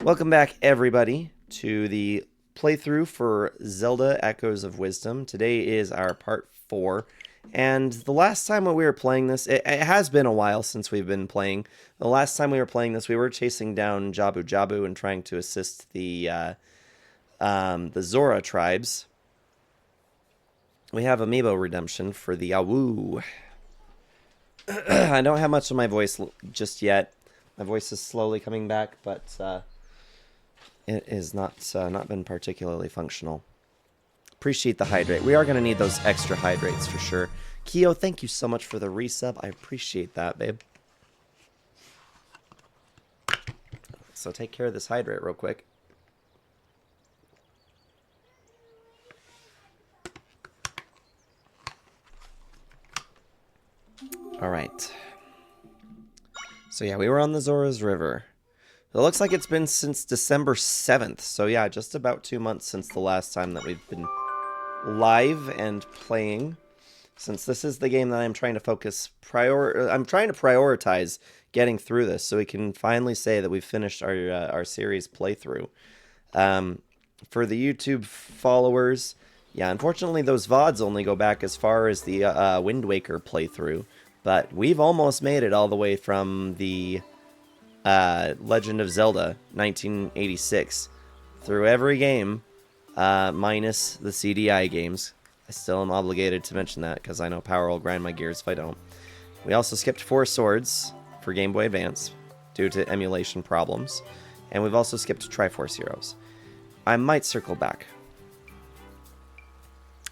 Welcome back, everybody, to the playthrough for Zelda Echoes of Wisdom. Today is our part 4, and the last time when we were playing this, it has been a while since we've been playing. The last time we were playing this, we were chasing down Jabu Jabu and trying to assist the Zora tribes. We have Amiibo redemption for the Awu. I don't have much of my voice just yet. My voice is slowly coming back, but it is not been particularly functional. Appreciate the hydrate. We are going to need those extra hydrates for sure. Keo, thank you so much for the resub. I appreciate that, babe. So take care of this hydrate real quick. All right. So yeah, we were on the Zora's River. It looks like it's been since December 7th. So yeah, just about 2 months since the last time that we've been live and playing. Since this is the game that I'm trying to I'm trying to prioritize getting through this so we can finally say that we've finished our series playthrough. For the YouTube followers, yeah, unfortunately those VODs only go back as far as the Wind Waker playthrough. But we've almost made it all the way from the Legend of Zelda 1986 through every game, minus the CDI games. I still am obligated to mention that because I know power will grind my gears if I don't. We also skipped 4 Swords for Game Boy Advance due to emulation problems, and we've also skipped Triforce Heroes. I might circle back.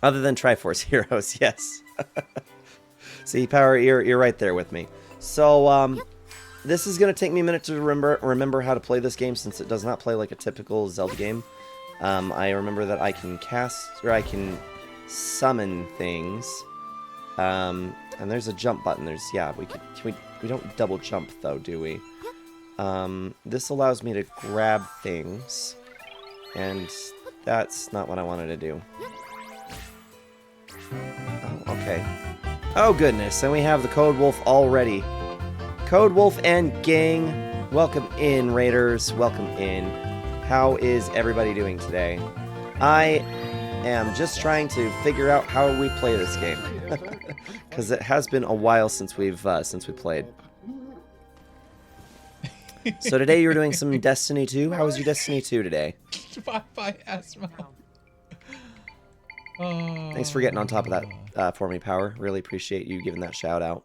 Other than Triforce Heroes, yes. See, Power, you're right there with me. So, this is going to take me a minute to remember how to play this game since it does not play like a typical Zelda game. I remember that I can I can summon things. And there's a jump button. Yeah, we don't double jump though, do we? This allows me to grab things, and that's not what I wanted to do. Oh, okay. Oh goodness, and we have the Code Wolf already. Code Wolf and gang, welcome in, Raiders, welcome in. How is everybody doing today? I am just trying to figure out how we play this game, because it has been a while since we played. So today you're doing some Destiny 2. How was your Destiny 2 today? Bye, Asmo. Oh. Thanks for getting on top of that for me, Power. Really appreciate you giving that shout out.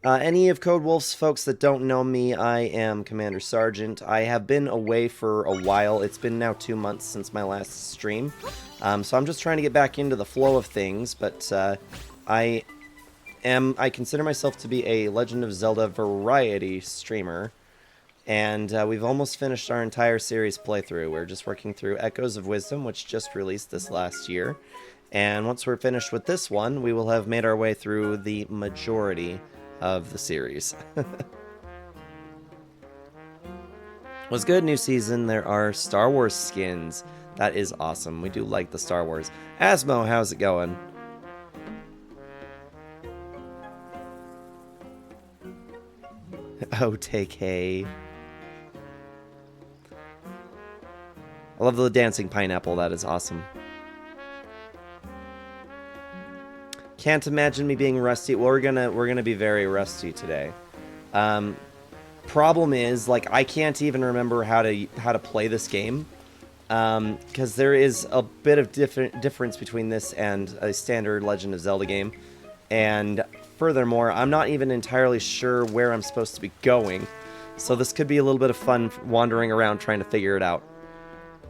Any of Code Wolf's folks that don't know me, I am Commander Sergeant. I have been away for a while. It's been now 2 months since my last stream. So I'm just trying to get back into the flow of things, but I consider myself to be a Legend of Zelda variety streamer. And we've almost finished our entire series playthrough. We're just working through Echoes of Wisdom, which just released this last year. And once we're finished with this one, we will have made our way through the majority of the series. What's good, new season? There are Star Wars skins. That is awesome. We do like the Star Wars. Asmo, how's it going? Oh, take hay. I love the dancing pineapple. That is awesome. Can't imagine me being rusty. Well, we're gonna be very rusty today. Problem is, like, I can't even remember how to play this game, because there is a bit of difference between this and a standard Legend of Zelda game, and furthermore, I'm not even entirely sure where I'm supposed to be going. So this could be a little bit of fun wandering around trying to figure it out.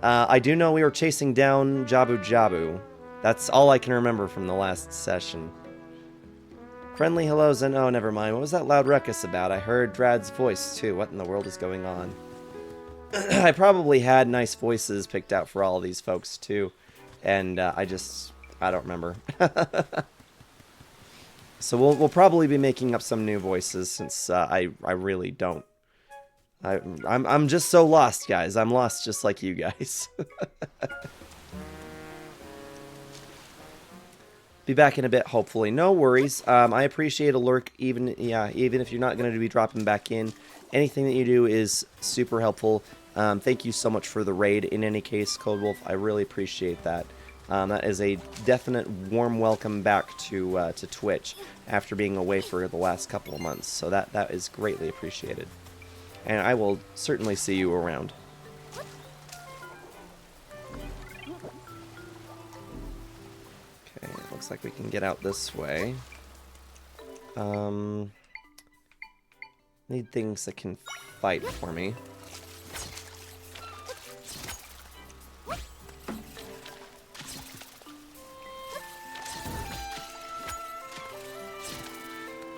I do know we were chasing down Jabu Jabu. That's all I can remember from the last session. Friendly hellos and oh, never mind. What was that loud ruckus about? I heard Drad's voice too. What in the world is going on? I probably had nice voices picked out for all of these folks too. And I don't remember. So we'll probably be making up some new voices since I really don't. I'm just so lost, guys. I'm lost just like you guys. Be back in a bit, hopefully. No worries. I appreciate a lurk, even if you're not going to be dropping back in. Anything that you do is super helpful. Thank you so much for the raid. In any case, Code Wolf, I really appreciate that. That is a definite warm welcome back to Twitch after being away for the last couple of months. So that is greatly appreciated. And I will certainly see you around. Okay, it looks like we can get out this way. Need things that can fight for me.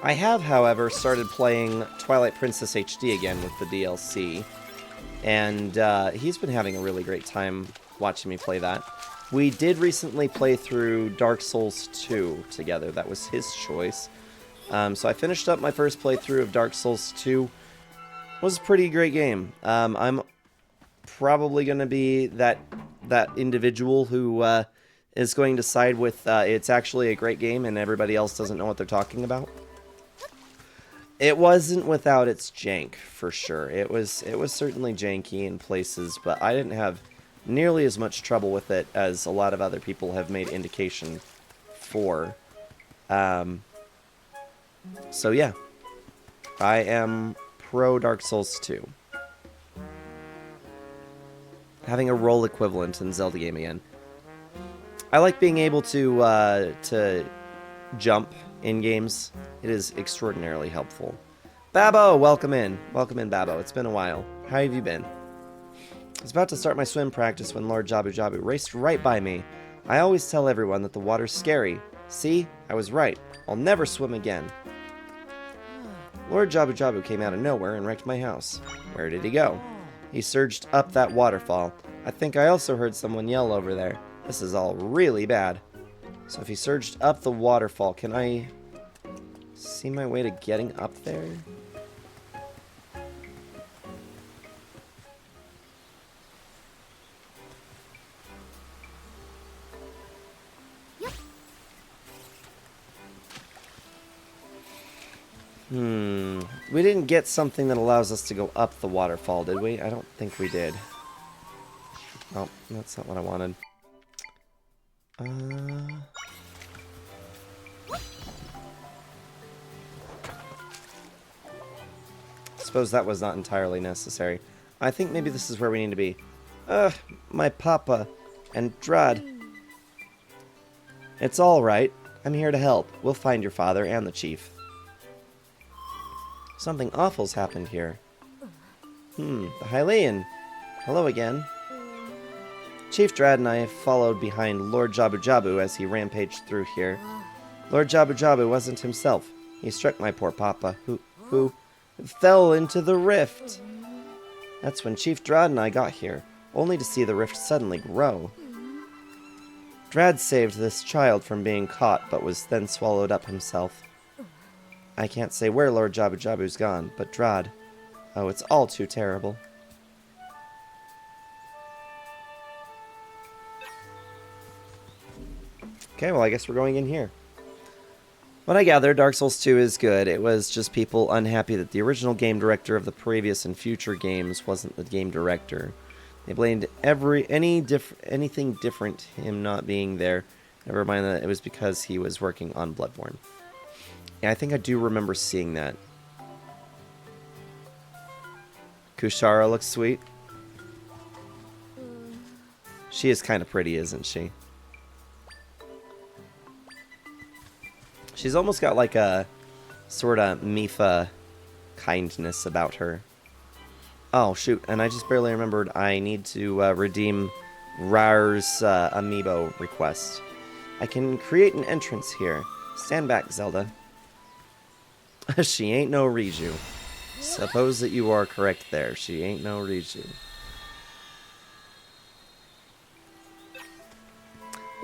I have, however, started playing Twilight Princess HD again with the DLC, and he's been having a really great time watching me play that. We did recently play through Dark Souls 2 together. That was his choice. So I finished up my first playthrough of Dark Souls 2. It was a pretty great game. I'm probably going to be that individual who is going to side with it's actually a great game and everybody else doesn't know what they're talking about. It wasn't without its jank, for sure. It was certainly janky in places, but I didn't have nearly as much trouble with it as a lot of other people have made indication for. So yeah, I am pro Dark Souls 2. Having a role equivalent in Zelda game again. I like being able to jump in games. It is extraordinarily helpful. Babbo, welcome in. Welcome in, Babbo. It's been a while. How have you been? I was about to start my swim practice when Lord Jabu Jabu raced right by me. I always tell everyone that the water's scary. See? I was right. I'll never swim again. Lord Jabu Jabu came out of nowhere and wrecked my house. Where did he go? He surged up that waterfall. I think I also heard someone yell over there. This is all really bad. So if he surged up the waterfall, can I see my way to getting up there? We didn't get something that allows us to go up the waterfall, did we? I don't think we did. Oh, that's not what I wanted. Suppose that was not entirely necessary. I think maybe this is where we need to be. My papa and Drad. It's all right. I'm here to help. We'll find your father and the chief. Something awful's happened here. The Hylian. Hello again. Chief Drad and I followed behind Lord Jabu Jabu as he rampaged through here. Lord Jabu Jabu wasn't himself. He struck my poor papa, who fell into the rift. That's when Chief Drad and I got here, only to see the rift suddenly grow. Drad saved this child from being caught, but was then swallowed up himself. I can't say where Lord Jabu Jabu's gone, but Drad... Oh, it's all too terrible. Okay, well, I guess we're going in here. What I gather, Dark Souls 2 is good. It was just people unhappy that the original game director of the previous and future games wasn't the game director. They blamed anything different, him not being there. Never mind that it was because he was working on Bloodborne. Yeah, I think I do remember seeing that. Kushara looks sweet. She is kind of pretty, isn't she? She's almost got like a sort of Mifa kindness about her. Oh, shoot. And I just barely remembered I need to redeem Rar's amiibo request. I can create an entrance here. Stand back, Zelda. She ain't no Riju. Suppose that you are correct there. She ain't no Riju.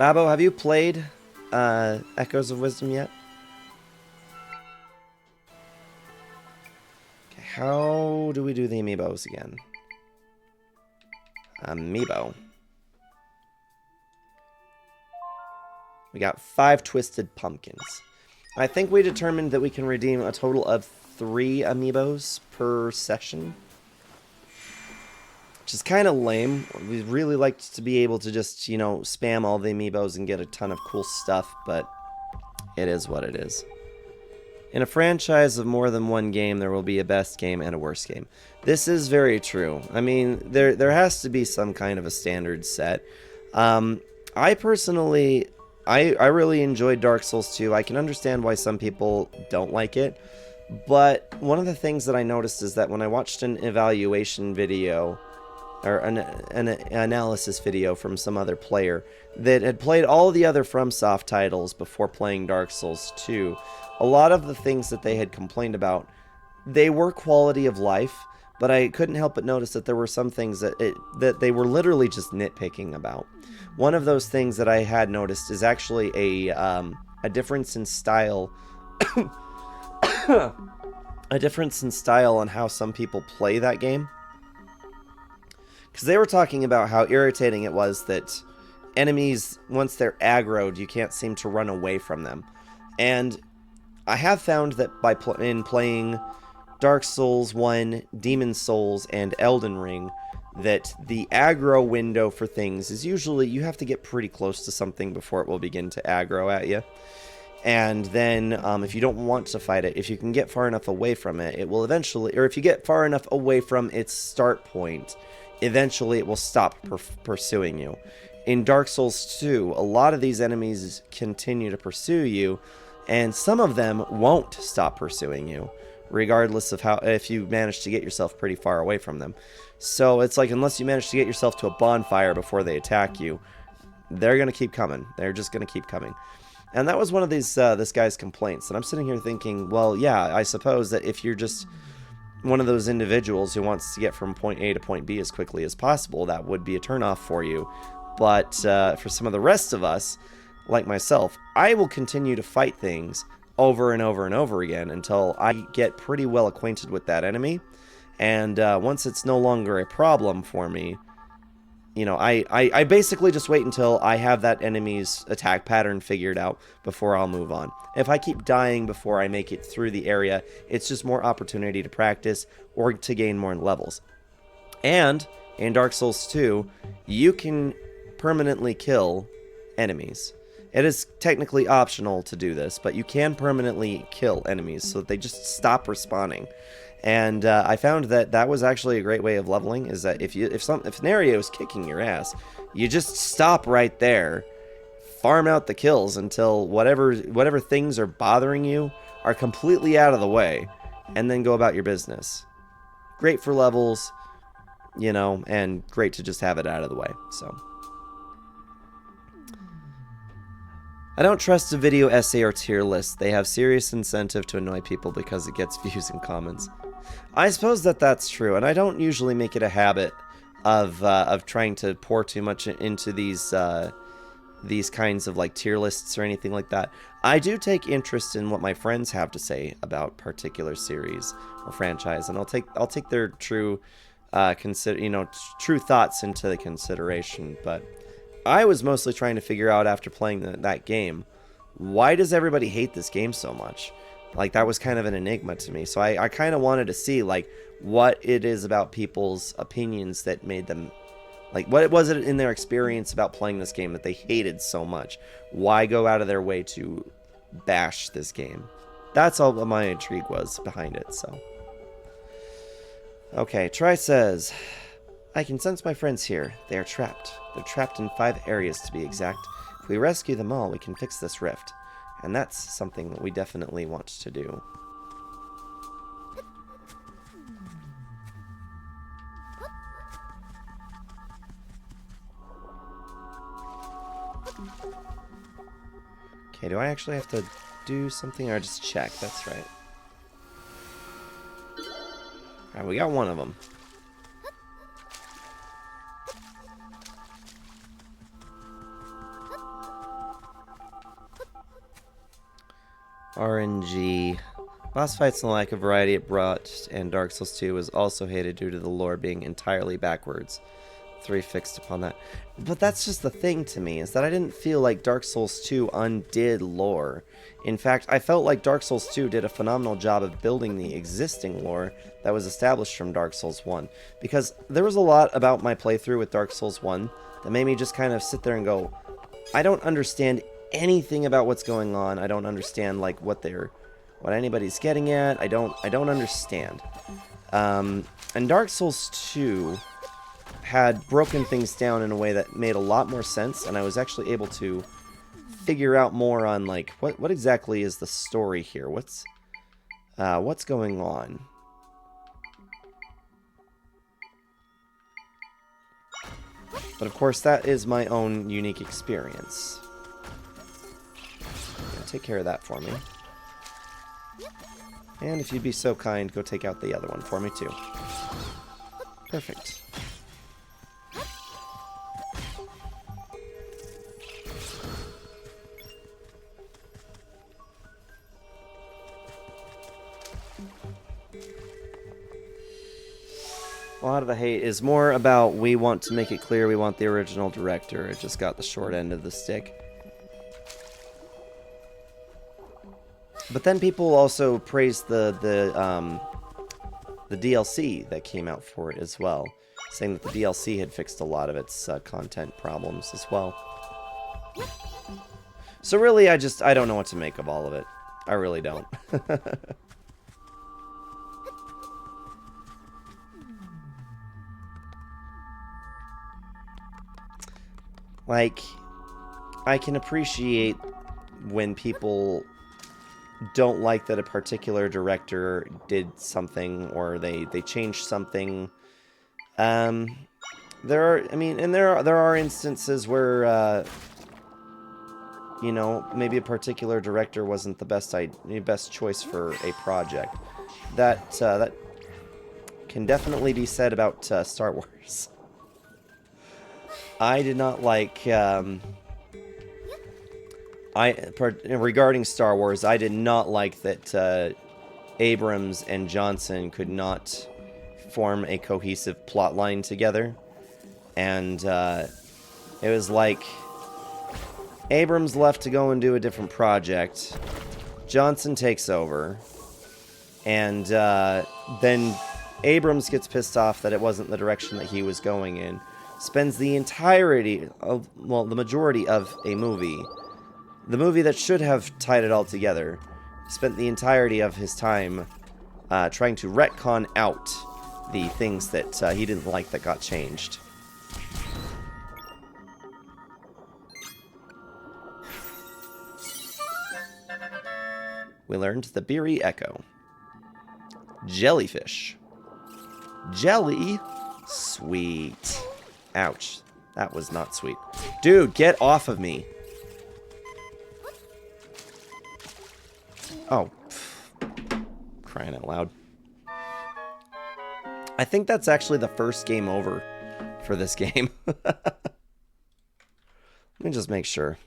Babbo, have you played Echoes of Wisdom yet? Okay, how do we do the amiibos again? Amiibo. We got 5 twisted pumpkins. I think we determined that we can redeem a total of 3 amiibos per session, which is kind of lame. We'd really like to be able to just, you know, spam all the amiibos and get a ton of cool stuff, but it is what it is. In a franchise of more than one game, there will be a best game and a worst game. This is very true. I mean, there has to be some kind of a standard set. I personally, I really enjoyed Dark Souls 2. I can understand why some people don't like it, but one of the things that I noticed is that when I watched an evaluation video, or an analysis video from some other player that had played all the other FromSoft titles before playing Dark Souls 2, a lot of the things that they had complained about, they were quality of life, but I couldn't help but notice that there were some things that they were literally just nitpicking about. One of those things that I had noticed is actually a difference in style. A difference in style on how some people play that game. Because they were talking about how irritating it was that enemies, once they're aggroed, you can't seem to run away from them. And I have found that in playing Dark Souls 1, Demon Souls, and Elden Ring, that the aggro window for things is usually you have to get pretty close to something before it will begin to aggro at you. And then if you don't want to fight it, if you can get far enough away from it, it will eventually, or if you get far enough away from its start point, eventually it will stop pursuing you. In Dark Souls 2, a lot of these enemies continue to pursue you, and some of them won't stop pursuing you, regardless of how, if you manage to get yourself pretty far away from them. So it's like, unless you manage to get yourself to a bonfire before they attack you, they're going to keep coming. They're just going to keep coming. And that was one of these this guy's complaints. And I'm sitting here thinking, well, yeah, I suppose that if you're just one of those individuals who wants to get from point A to point B as quickly as possible, that would be a turnoff for you. But for some of the rest of us, like myself, I will continue to fight things over and over and over again until I get pretty well acquainted with that enemy. And once it's no longer a problem for me, you know, I basically just wait until I have that enemy's attack pattern figured out before I'll move on. If I keep dying before I make it through the area, it's just more opportunity to practice or to gain more levels. And in Dark Souls 2, you can permanently kill enemies. It is technically optional to do this, but you can permanently kill enemies so that they just stop respawning. And I found that that was actually a great way of leveling, is that if an area is kicking your ass, you just stop right there, farm out the kills until whatever things are bothering you are completely out of the way, and then go about your business. Great for levels, you know, and great to just have it out of the way. So I don't trust a video essay or tier list. They have serious incentive to annoy people because it gets views and comments. I suppose that's true, and I don't usually make it a habit of trying to pour too much into these kinds of like tier lists or anything like that. I do take interest in what my friends have to say about particular series or franchise, and I'll take their true true thoughts into the consideration. But I was mostly trying to figure out, after playing that game, why does everybody hate this game so much? Like, that was kind of an enigma to me. So I kind of wanted to see, like, what it is about people's opinions that made them, like, what was it in their experience about playing this game that they hated so much? Why go out of their way to bash this game? That's all my intrigue was behind it, so. Okay, Tri says, I can sense my friends here. They are trapped. They're trapped in 5 areas, to be exact. If we rescue them all, we can fix this rift. And that's something that we definitely want to do. Okay, do I actually have to do something or just check? That's right. Alright, we got one of them. RNG. Boss fights and the lack of variety it brought, and Dark Souls 2 was also hated due to the lore being entirely backwards. 3 fixed upon that. But that's just the thing to me, is that I didn't feel like Dark Souls 2 undid lore. In fact, I felt like Dark Souls 2 did a phenomenal job of building the existing lore that was established from Dark Souls 1. Because there was a lot about my playthrough with Dark Souls 1 that made me just kind of sit there and go, I don't understand anything about what's going on. I don't understand like what anybody's getting at. I don't understand. And Dark Souls 2 had broken things down in a way that made a lot more sense, and I was actually able to figure out more on like what exactly is the story here. What's going on? But of course, that is my own unique experience. Yeah, take care of that for me. And if you'd be so kind, go take out the other one for me too. Perfect. A lot of the hate is more about we want to make it clear we want the original director. It just got the short end of the stick. But then people also praised the DLC that came out for it as well, saying that the DLC had fixed a lot of its content problems as well. So really, I don't know what to make of all of it. I really don't. Like, I can appreciate when people don't like that a particular director did something or they changed something. There are instances where you know, maybe a particular director wasn't the best choice for a project. That can definitely be said about Star Wars. I did not like regarding Star Wars, I did not like that Abrams and Johnson could not form a cohesive plot line together. And it was like Abrams left to go and do a different project. Johnson takes over. And then Abrams gets pissed off that it wasn't the direction that he was going in. Spends the entirety of, well, the majority of a movie, the movie that should have tied it all together, spent the entirety of his time trying to retcon out the things that he didn't like that got changed. We learned the Beery Echo. Jellyfish. Jelly? Sweet. Ouch. That was not sweet. Dude, get off of me. Oh. Crying out loud. I think that's actually the first game over for this game. Let me just make sure.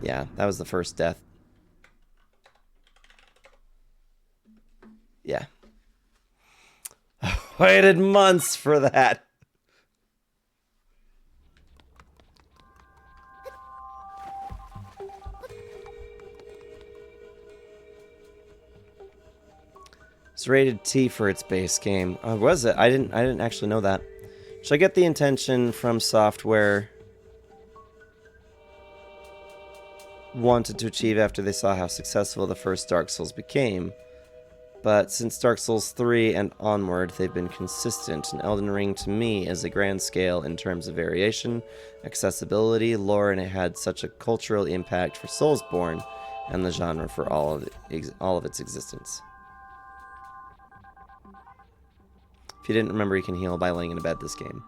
Yeah, that was the first death. Yeah. Waited months for that. It's rated T for its base game. Oh, was it? I didn't actually know that. Should I get the intention from software wanted to achieve after they saw how successful the first Dark Souls became? But since Dark Souls 3 and onward, they've been consistent, and Elden Ring to me is a grand scale in terms of variation, accessibility, lore, and it had such a cultural impact for Soulsborne and the genre for all of its existence. If you didn't remember, you can heal by laying in a bed this game.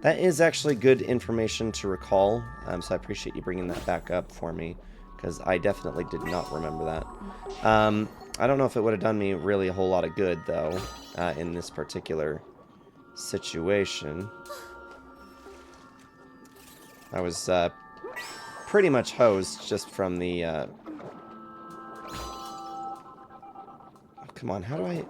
That is actually good information to recall, so I appreciate you bringing that back up for me, because I definitely did not remember that. I don't know if it would have done me really a whole lot of good, though, in this particular situation. I was pretty much hosed just from the... Oh, come on, how do I...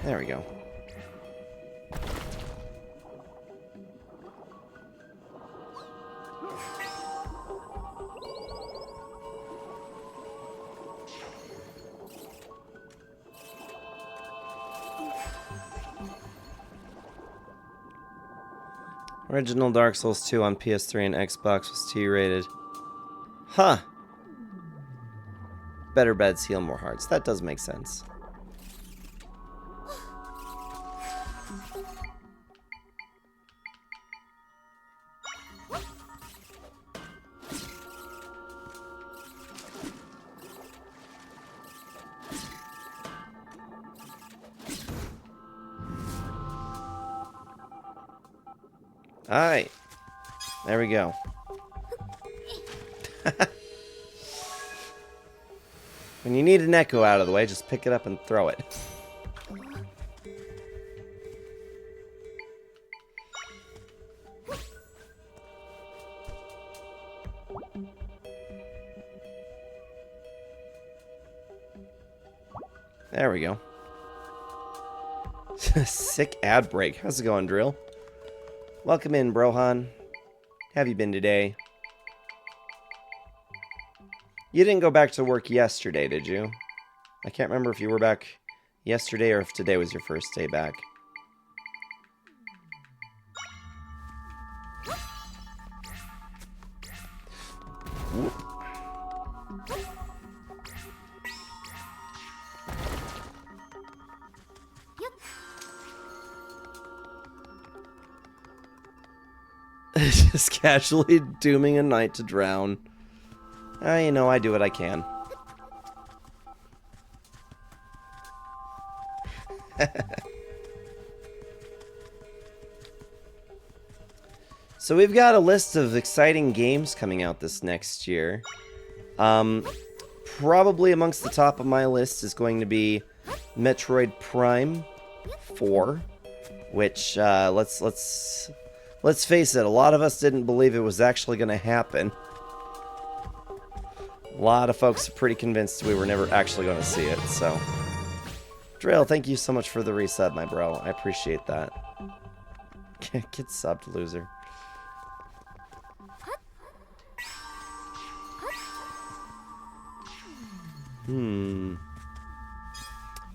There we go. Original Dark Souls 2 on PS3 and Xbox was T-rated. Huh. Better beds heal more hearts. That does make sense. Alright. There we go. When you need an echo out of the way, just pick it up and throw it. There we go. Sick ad break. How's it going, Drill? Welcome in, Brohan. How have you been today? You didn't go back to work yesterday, did you? I can't remember if you were back yesterday or if today was your first day back. Whoop. Just casually dooming a knight to drown. You know, I do what I can. So we've got a list of exciting games coming out this next year. Probably amongst the top of my list is going to be Metroid Prime 4, which let's face it, a lot of us didn't believe it was actually going to happen. A lot of folks are pretty convinced we were never actually going to see it, so. Drill, thank you so much for the resub, my bro. I appreciate that. Get subbed, loser. I don't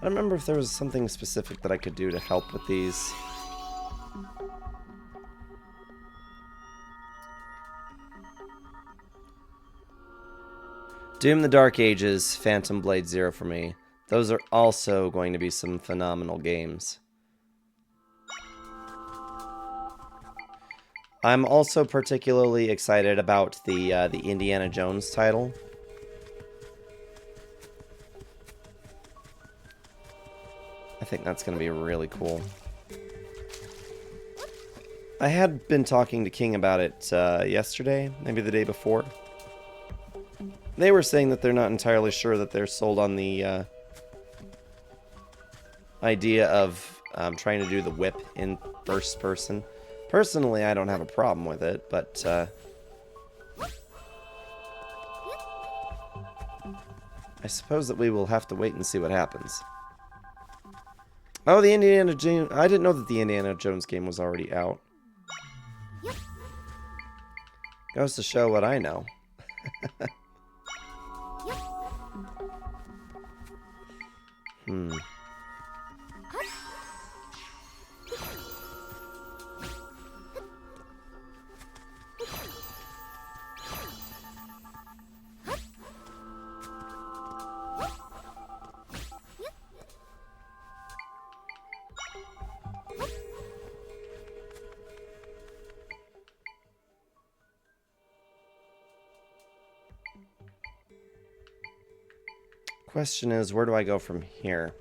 remember if there was something specific that I could do to help with these. Doom the Dark Ages, Phantom Blade Zero for me. Those are also going to be some phenomenal games. I'm also particularly excited about the Indiana Jones title. I think that's going to be really cool. I had been talking to King about it yesterday, maybe the day before. They were saying that they're not entirely sure that they're sold on the idea of trying to do the whip in first person. Personally, I don't have a problem with it, but I suppose that we will have to wait and see what happens. Oh, the Indiana Jones... I didn't know that the Indiana Jones game was already out. Goes to show what I know. Question is, where do I go from here?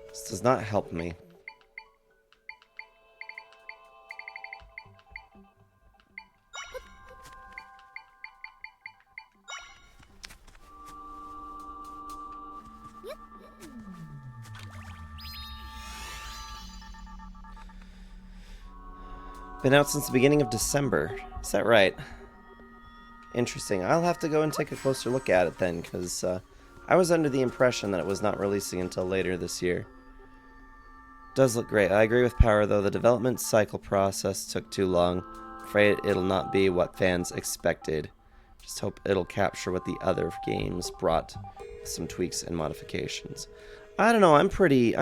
This does not help me. Been out since the beginning of December. Is that right? Interesting. I'll have to go and take a closer look at it then, because I was under the impression that it was not releasing until later this year. Does look great. I agree with Power, though. The development cycle process took too long. Afraid it'll not be what fans expected. Just hope it'll capture what the other games brought with some tweaks and modifications. I don't know. I'm pretty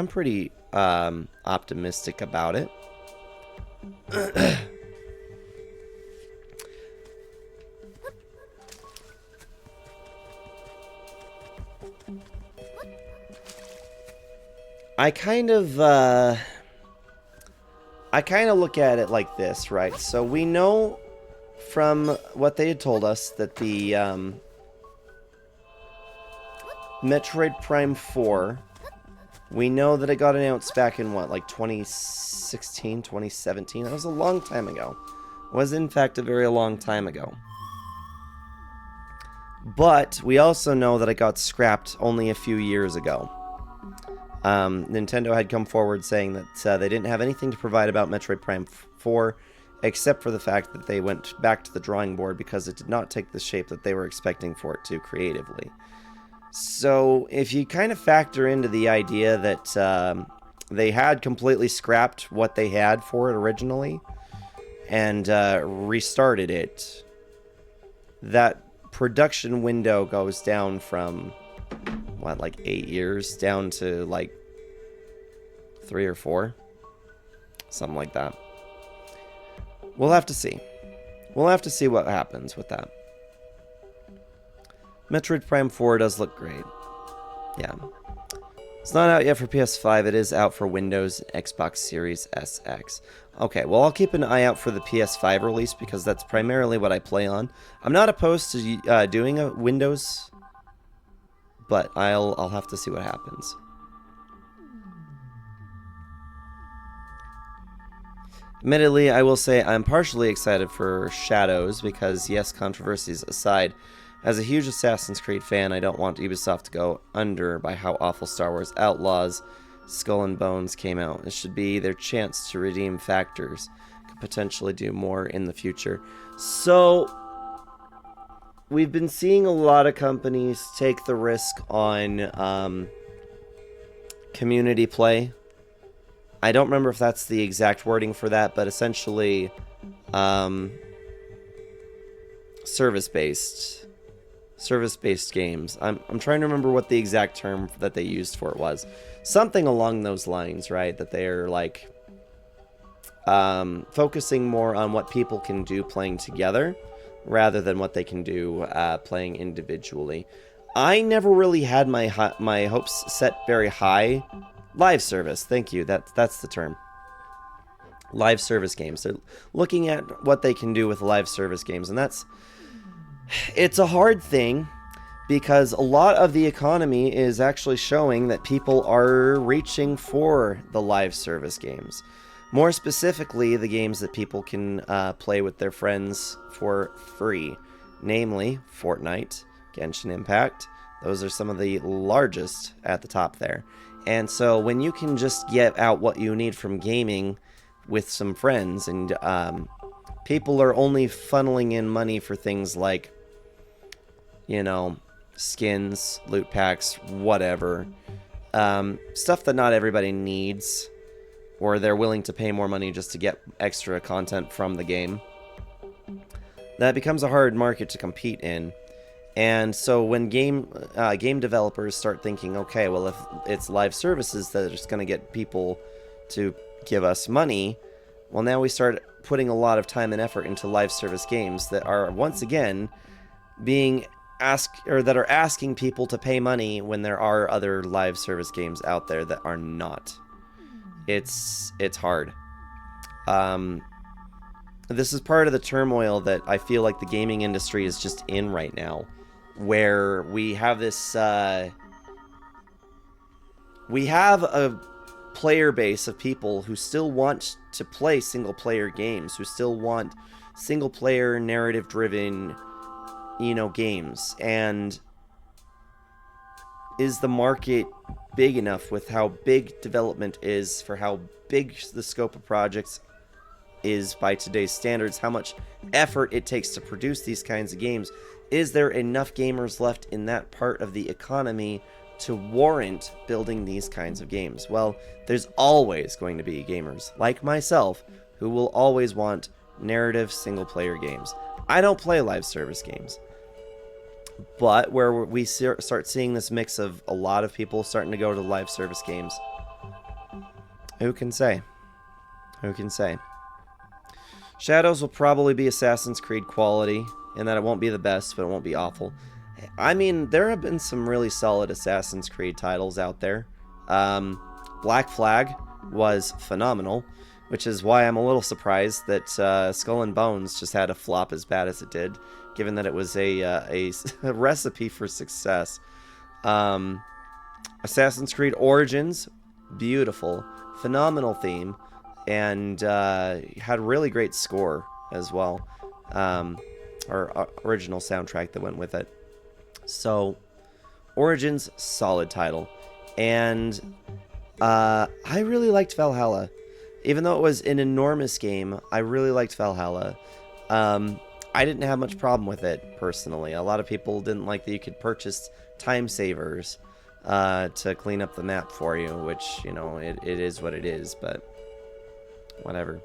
optimistic about it. I kind of look at it like this, right? So we know from what they had told us that the Metroid Prime 4, we know that it got announced back in what, like 2016, 2017? That was a long time ago. It was in fact a very long time ago. But we also know that it got scrapped only a few years ago. Nintendo had come forward saying that they didn't have anything to provide about Metroid Prime 4, except for the fact that they went back to the drawing board because it did not take the shape that they were expecting for it to creatively. So if you kind of factor into the idea that they had completely scrapped what they had for it originally and restarted it, that production window goes down from what, like 8 years down to like 3 or 4, something like that. We'll have to see. We'll have to see what happens with that. Metroid Prime 4 does look great. Yeah. It's not out yet for PS5. It is out for Windows and Xbox Series SX. Okay, well, I'll keep an eye out for the PS5 release because that's primarily what I play on. I'm not opposed to doing a Windows, but I'll have to see what happens. Admittedly, I will say I'm partially excited for Shadows because, yes, controversies aside, as a huge Assassin's Creed fan, I don't want Ubisoft to go under by how awful Star Wars Outlaws Skull and Bones came out. This should be their chance to redeem factors. Could potentially do more in the future. So, we've been seeing a lot of companies take the risk on community play. I don't remember if that's the exact wording for that, but essentially service-based games. I'm trying to remember what the exact term that they used for it was. Something along those lines, right? That they're like focusing more on what people can do playing together rather than what they can do playing individually. I never really had my hopes set very high. Live service, thank you. That's the term. Live service games. They're looking at what they can do with live service games, and it's a hard thing because a lot of the economy is actually showing that people are reaching for the live service games. More specifically, the games that people can play with their friends for free. Namely, Fortnite, Genshin Impact. Those are some of the largest at the top there. And so when you can just get out what you need from gaming with some friends, and people are only funneling in money for things like, you know, skins, loot packs, whatever. Stuff that not everybody needs, or they're willing to pay more money just to get extra content from the game. That becomes a hard market to compete in. And so when game developers start thinking, okay, well, if it's live services that are just going to get people to give us money, well, now we start putting a lot of time and effort into live service games that are, once again, being that are asking people to pay money when there are other live service games out there that are not. It's hard. This is part of the turmoil that I feel like the gaming industry is just in right now, where we have this we have a player base of people who still want to play single player games, who still want single player narrative driven, you know, games. And is the market big enough with how big development is, for how big the scope of projects is by today's standards, how much effort it takes to produce these kinds of games. Is there enough gamers left in that part of the economy to warrant building these kinds of games? Well, there's always going to be gamers like myself who will always want narrative single-player games. I don't play live service games. But where we start seeing this mix of a lot of people starting to go to live service games, who can say? Who can say? Shadows will probably be Assassin's Creed quality, in that it won't be the best, but it won't be awful. I mean, there have been some really solid Assassin's Creed titles out there. Black Flag was phenomenal, which is why I'm a little surprised that Skull and Bones just had a flop as bad as it did, given that it was a recipe for success. Assassin's Creed Origins, beautiful, phenomenal theme, and had really great score as well, or original soundtrack that went with it. So, Origins, solid title, and I really liked Valhalla. Even though it was an enormous game, I really liked Valhalla. I didn't have much problem with it, personally. A lot of people didn't like that you could purchase time savers to clean up the map for you, which, you know, it is what it is, but whatever.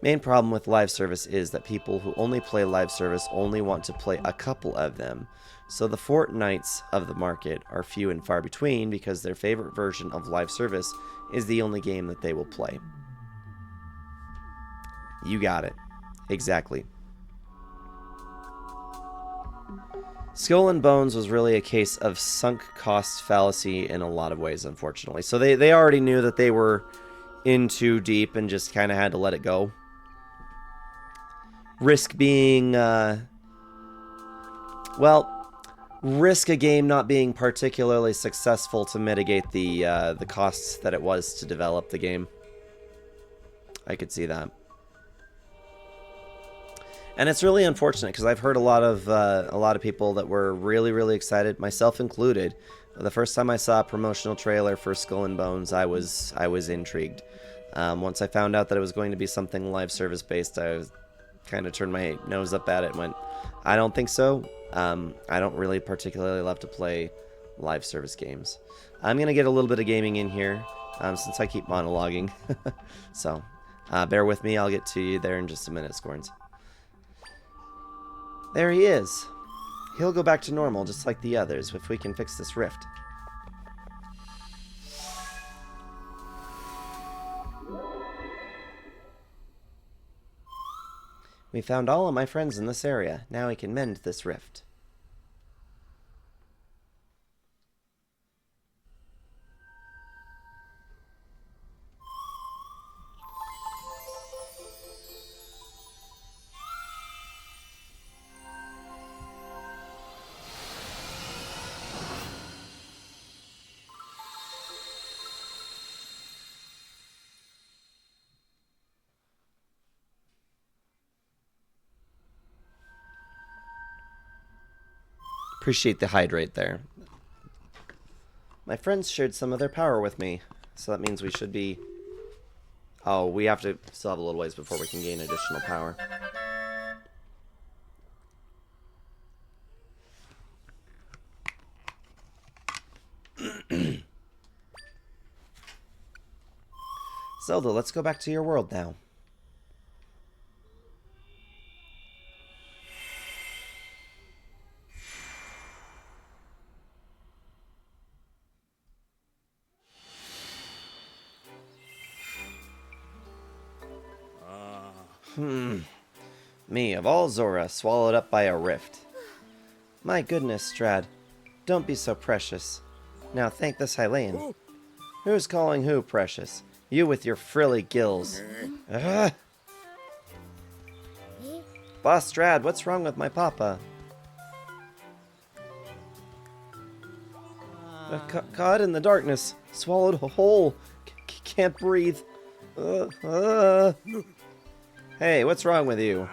Main problem with live service is that people who only play live service only want to play a couple of them. So the Fortnites of the market are few and far between because their favorite version of live service is the only game that they will play. You got it. Exactly. Skull and Bones was really a case of sunk cost fallacy in a lot of ways, unfortunately. So they already knew that they were in too deep and just kind of had to let it go. Risk being, risk a game not being particularly successful to mitigate the costs that it was to develop the game. I could see that. And it's really unfortunate because I've heard a lot of people that were really, really excited, myself included. The first time I saw a promotional trailer for Skull and Bones, I was intrigued. Once I found out that it was going to be something live service based, I kind of turned my nose up at it and went, I don't think so. I don't really particularly love to play live service games. I'm going to get a little bit of gaming in here since I keep monologuing. So bear with me. I'll get to you there in just a minute, Scorns. There he is. He'll go back to normal just like the others if we can fix this rift. We found all of my friends in this area. Now we can mend this rift. Appreciate the hydrate there. My friends shared some of their power with me, so that means we should be... Oh, we have to still have a little ways before we can gain additional power. Zelda, let's go back to your world now. Me, of all Zora, swallowed up by a rift. My goodness, Strad. Don't be so precious. Now thank this Hylian. Who's calling who precious? You with your frilly gills. Boss Strad, what's wrong with my papa? Caught in the darkness. Swallowed whole. Can't breathe. Hey, what's wrong with you?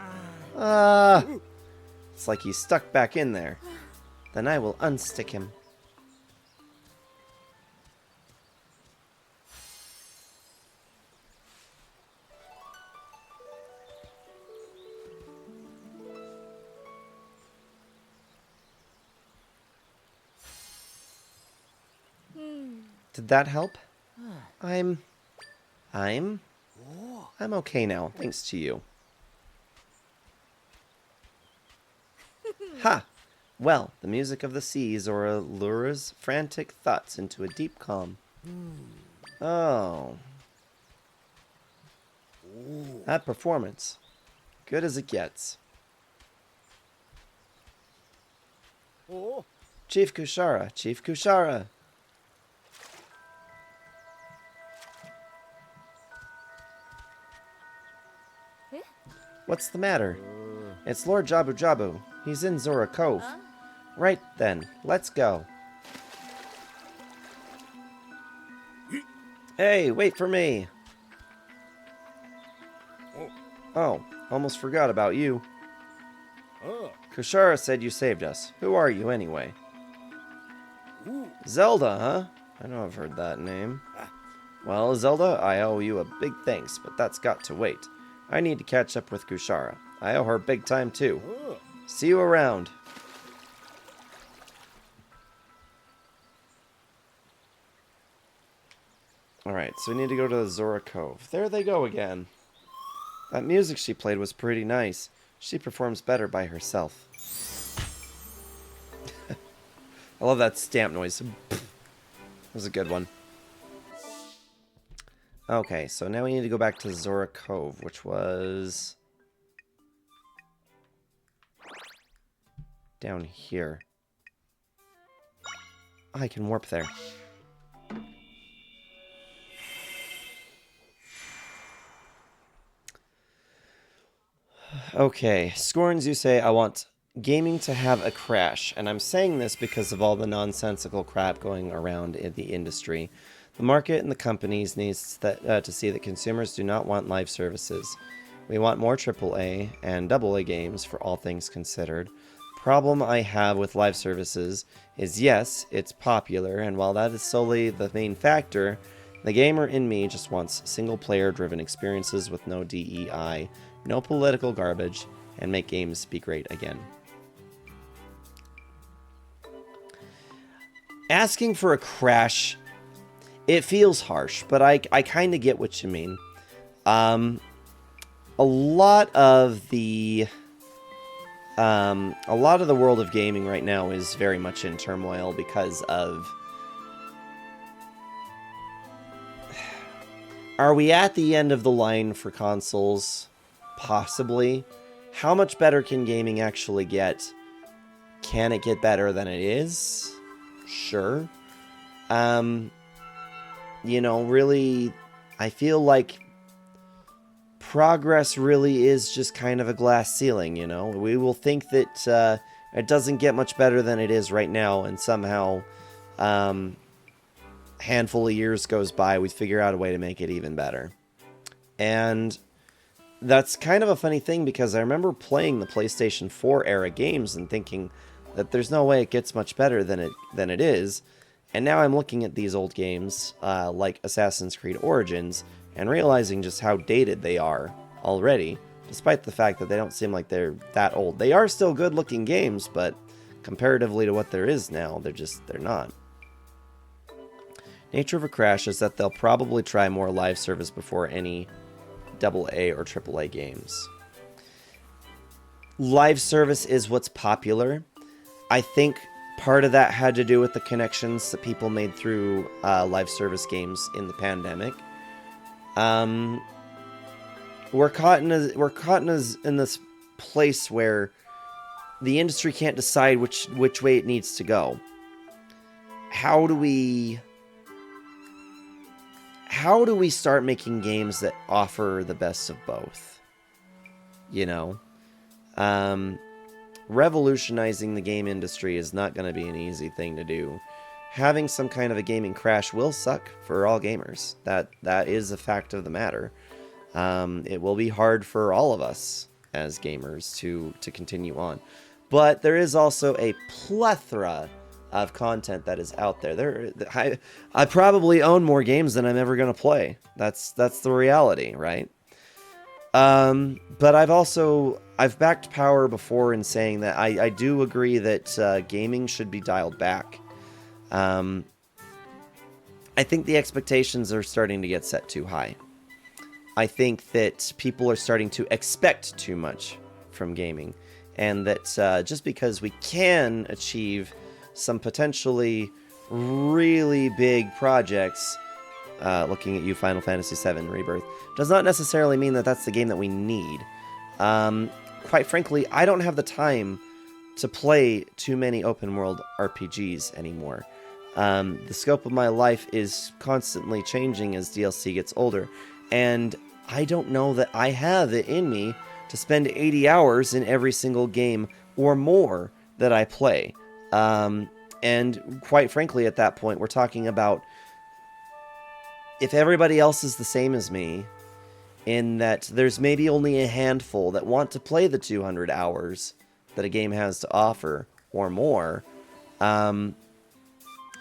It's like he's stuck back in there. Then I will unstick him. Did that help? I'm okay now, thanks to you. Ha! Well, the music of the sea Zora lures frantic thoughts into a deep calm. Oh. That performance. Good as it gets. Chief Kushara, Chief Kushara. What's the matter? It's Lord Jabu Jabu. He's in Zora Cove. Right then, let's go. Hey, wait for me. Oh, almost forgot about you. Kushara said you saved us. Who are you, anyway? Zelda, huh? I know I've heard that name. Well, Zelda, I owe you a big thanks, but that's got to wait. I need to catch up with Kushara. I owe her big time, too. See you around. Alright, so we need to go to the Zora Cove. There they go again. That music she played was pretty nice. She performs better by herself. I love that stamp noise. That was a good one. Okay, so now we need to go back to Zora Cove, which was down here. Oh, I can warp there. Okay, Scorns, you say, I want gaming to have a crash, and I'm saying this because of all the nonsensical crap going around in the industry. The market and the companies needs to see that consumers do not want live services. We want more AAA and AA games for all things considered. Problem I have with live services is, yes, it's popular, and while that is solely the main factor, the gamer in me just wants single-player driven experiences with no DEI, no political garbage, and make games be great again. Asking for a crash, it feels harsh, but I kind of get what you mean. A lot of the world of gaming right now is very much in turmoil because of... Are we at the end of the line for consoles? Possibly. How much better can gaming actually get? Can it get better than it is? Sure. You know, really, I feel like progress really is just kind of a glass ceiling, you know? We will think that it doesn't get much better than it is right now, and somehow handful of years goes by, we figure out a way to make it even better. And that's kind of a funny thing, because I remember playing the PlayStation 4 era games and thinking that there's no way it gets much better than it is. And now I'm looking at these old games, like Assassin's Creed Origins, and realizing just how dated they are already, despite the fact that they don't seem like they're that old. They are still good-looking games, but comparatively to what there is now, they're not. Nature of a crash is that they'll probably try more live service before any AA or AAA games. Live service is what's popular. I think part of that had to do with the connections that people made through live service games in the pandemic. We're caught in this place where the industry can't decide which way it needs to go. How do we start making games that offer the best of both? You know? Revolutionizing the game industry is not going to be an easy thing to do. Having some kind of a gaming crash will suck for all gamers. That is a fact of the matter. It will be hard for all of us as gamers to continue on. But there is also a plethora of content that is out there. I probably own more games than I'm ever going to play. That's the reality, right? But I've backed Power before in saying that I do agree that gaming should be dialed back. I think the expectations are starting to get set too high. I think that people are starting to expect too much from gaming, and that just because we can achieve some potentially really big projects, looking at you, Final Fantasy VII Rebirth, does not necessarily mean that that's the game that we need. Quite frankly, I don't have the time to play too many open world RPGs anymore. The scope of my life is constantly changing as DLC gets older, and I don't know that I have it in me to spend 80 hours in every single game or more that I play. And quite frankly, at that point, we're talking about if everybody else is the same as me, in that there's maybe only a handful that want to play the 200 hours that a game has to offer or more,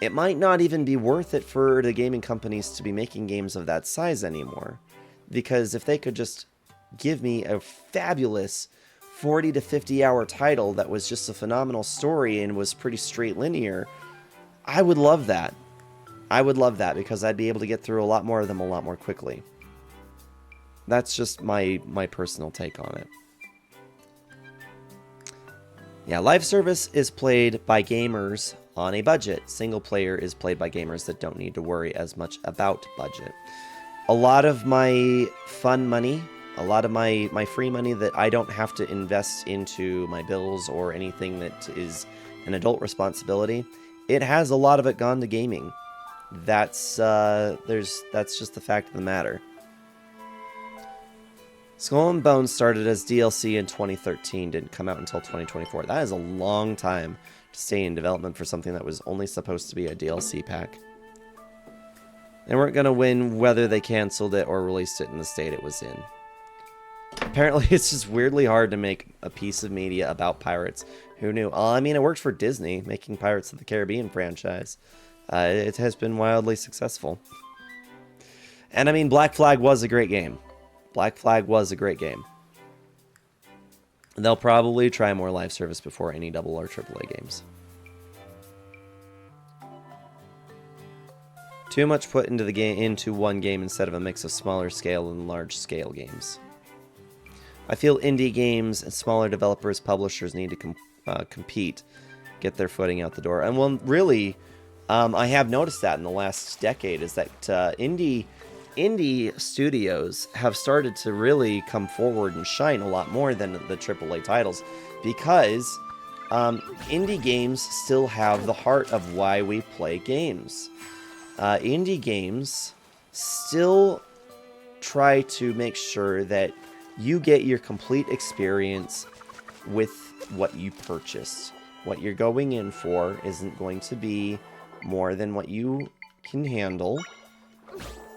it might not even be worth it for the gaming companies to be making games of that size anymore. Because if they could just give me a fabulous 40 to 50 hour title that was just a phenomenal story and was pretty straight linear, I would love that. I would love that because I'd be able to get through a lot more of them a lot more quickly. That's just my personal take on it. Yeah, live service is played by gamers on a budget. Single player is played by gamers that don't need to worry as much about budget. A lot of my fun money, a lot of my free money that I don't have to invest into my bills or anything that is an adult responsibility, it has a lot of it gone to gaming. That's just the fact of the matter. Skull and Bones started as DLC in 2013, didn't come out until 2024. That is a long time to stay in development for something that was only supposed to be a DLC pack. They weren't going to win whether they canceled it or released it in the state it was in. Apparently, it's just weirdly hard to make a piece of media about pirates. Who knew? I mean, it worked for Disney, making Pirates of the Caribbean franchise. It has been wildly successful. And I mean, Black Flag was a great game. Black Flag was a great game. They'll probably try more live service before any double or AAA games. Too much put into the game into one game instead of a mix of smaller scale and large scale games. I feel indie games and smaller developers, publishers need to compete, get their footing out the door. And well, really, I have noticed that in the last decade is that indie studios have started to really come forward and shine a lot more than the AAA titles, because indie games still have the heart of why we play games. Indie games still try to make sure that you get your complete experience with what you purchased. What you're going in for isn't going to be more than what you can handle,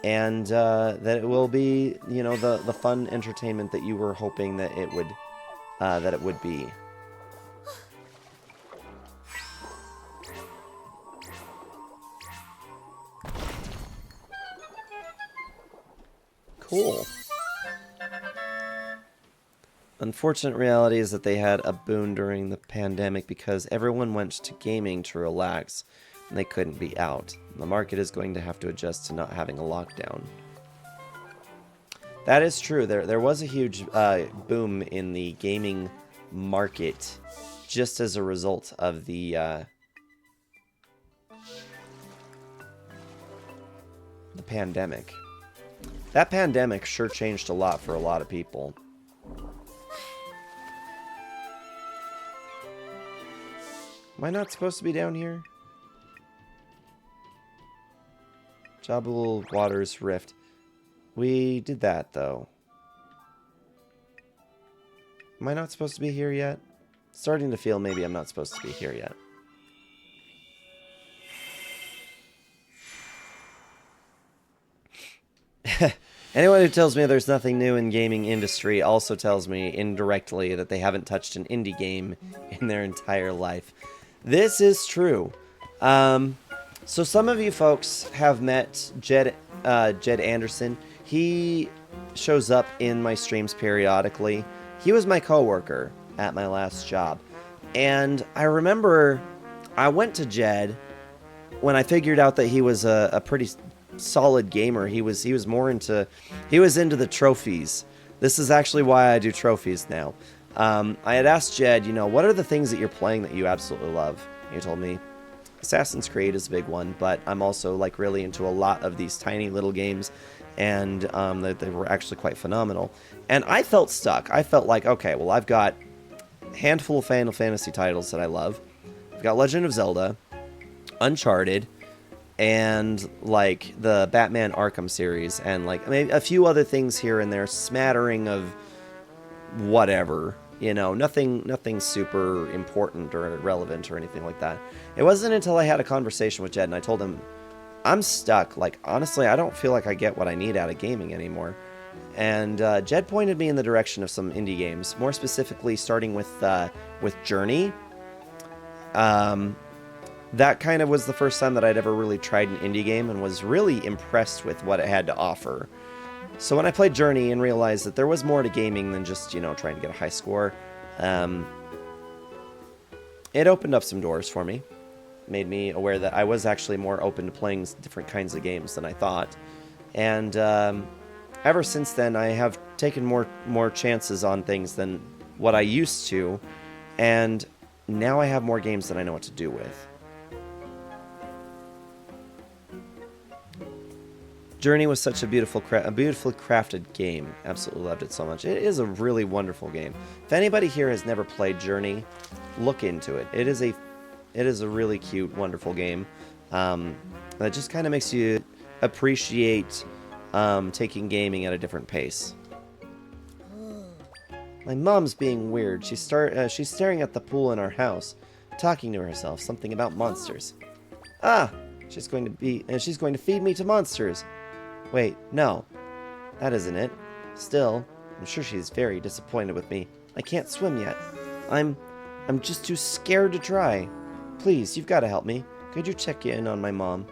and that it will be, you know, the fun entertainment that you were hoping that it would be. Cool. Unfortunate reality is that they had a boon during the pandemic because everyone went to gaming to relax and they couldn't be out. The market is going to have to adjust to not having a lockdown. That is true. There was a huge boom in the gaming market just as a result of the pandemic. That pandemic sure changed a lot for a lot of people. Am I not supposed to be down here? Jabul Waters Rift. We did that, though. Am I not supposed to be here yet? Starting to feel maybe I'm not supposed to be here yet. Anyone who tells me there's nothing new in gaming industry also tells me indirectly that they haven't touched an indie game in their entire life. This is true. So some of you folks have met Jed Anderson. He shows up in my streams periodically. He was my coworker at my last job. And I remember I went to Jed when I figured out that he was a pretty solid gamer. He was more into the trophies. This is actually why I do trophies now. I had asked Jed, you know, what are the things that you're playing that you absolutely love? He told me Assassin's Creed is a big one, but I'm also like really into a lot of these tiny little games, and they were actually quite phenomenal. And I felt stuck. I felt like, okay, well, I've got a handful of Final Fantasy titles that I love. I've got Legend of Zelda, Uncharted, and like the Batman Arkham series, and like maybe a few other things here and there, smattering of whatever, you know, nothing super important or relevant or anything like that. It wasn't until I had a conversation with Jed and I told him, I'm stuck. Like, honestly, I don't feel like I get what I need out of gaming anymore. And Jed pointed me in the direction of some indie games, more specifically starting with Journey. That kind of was the first time that I'd ever really tried an indie game and was really impressed with what it had to offer. So when I played Journey and realized that there was more to gaming than just, you know, trying to get a high score, it opened up some doors for me. Made me aware that I was actually more open to playing different kinds of games than I thought. And ever since then, I have taken more chances on things than what I used to. And now I have more games than I know what to do with. Journey was such a beautifully crafted game. Absolutely loved it so much. It is a really wonderful game. If anybody here has never played Journey, look into it. It is a really cute, wonderful game that just kind of makes you appreciate taking gaming at a different pace. My mom's being weird. She's staring at the pool in our house, talking to herself, something about monsters. Ah, she's going to feed me to monsters. Wait, no, that isn't it. Still, I'm sure she's very disappointed with me. I can't swim yet. I'm just too scared to try. Please, you've got to help me. Could you check in on my mom?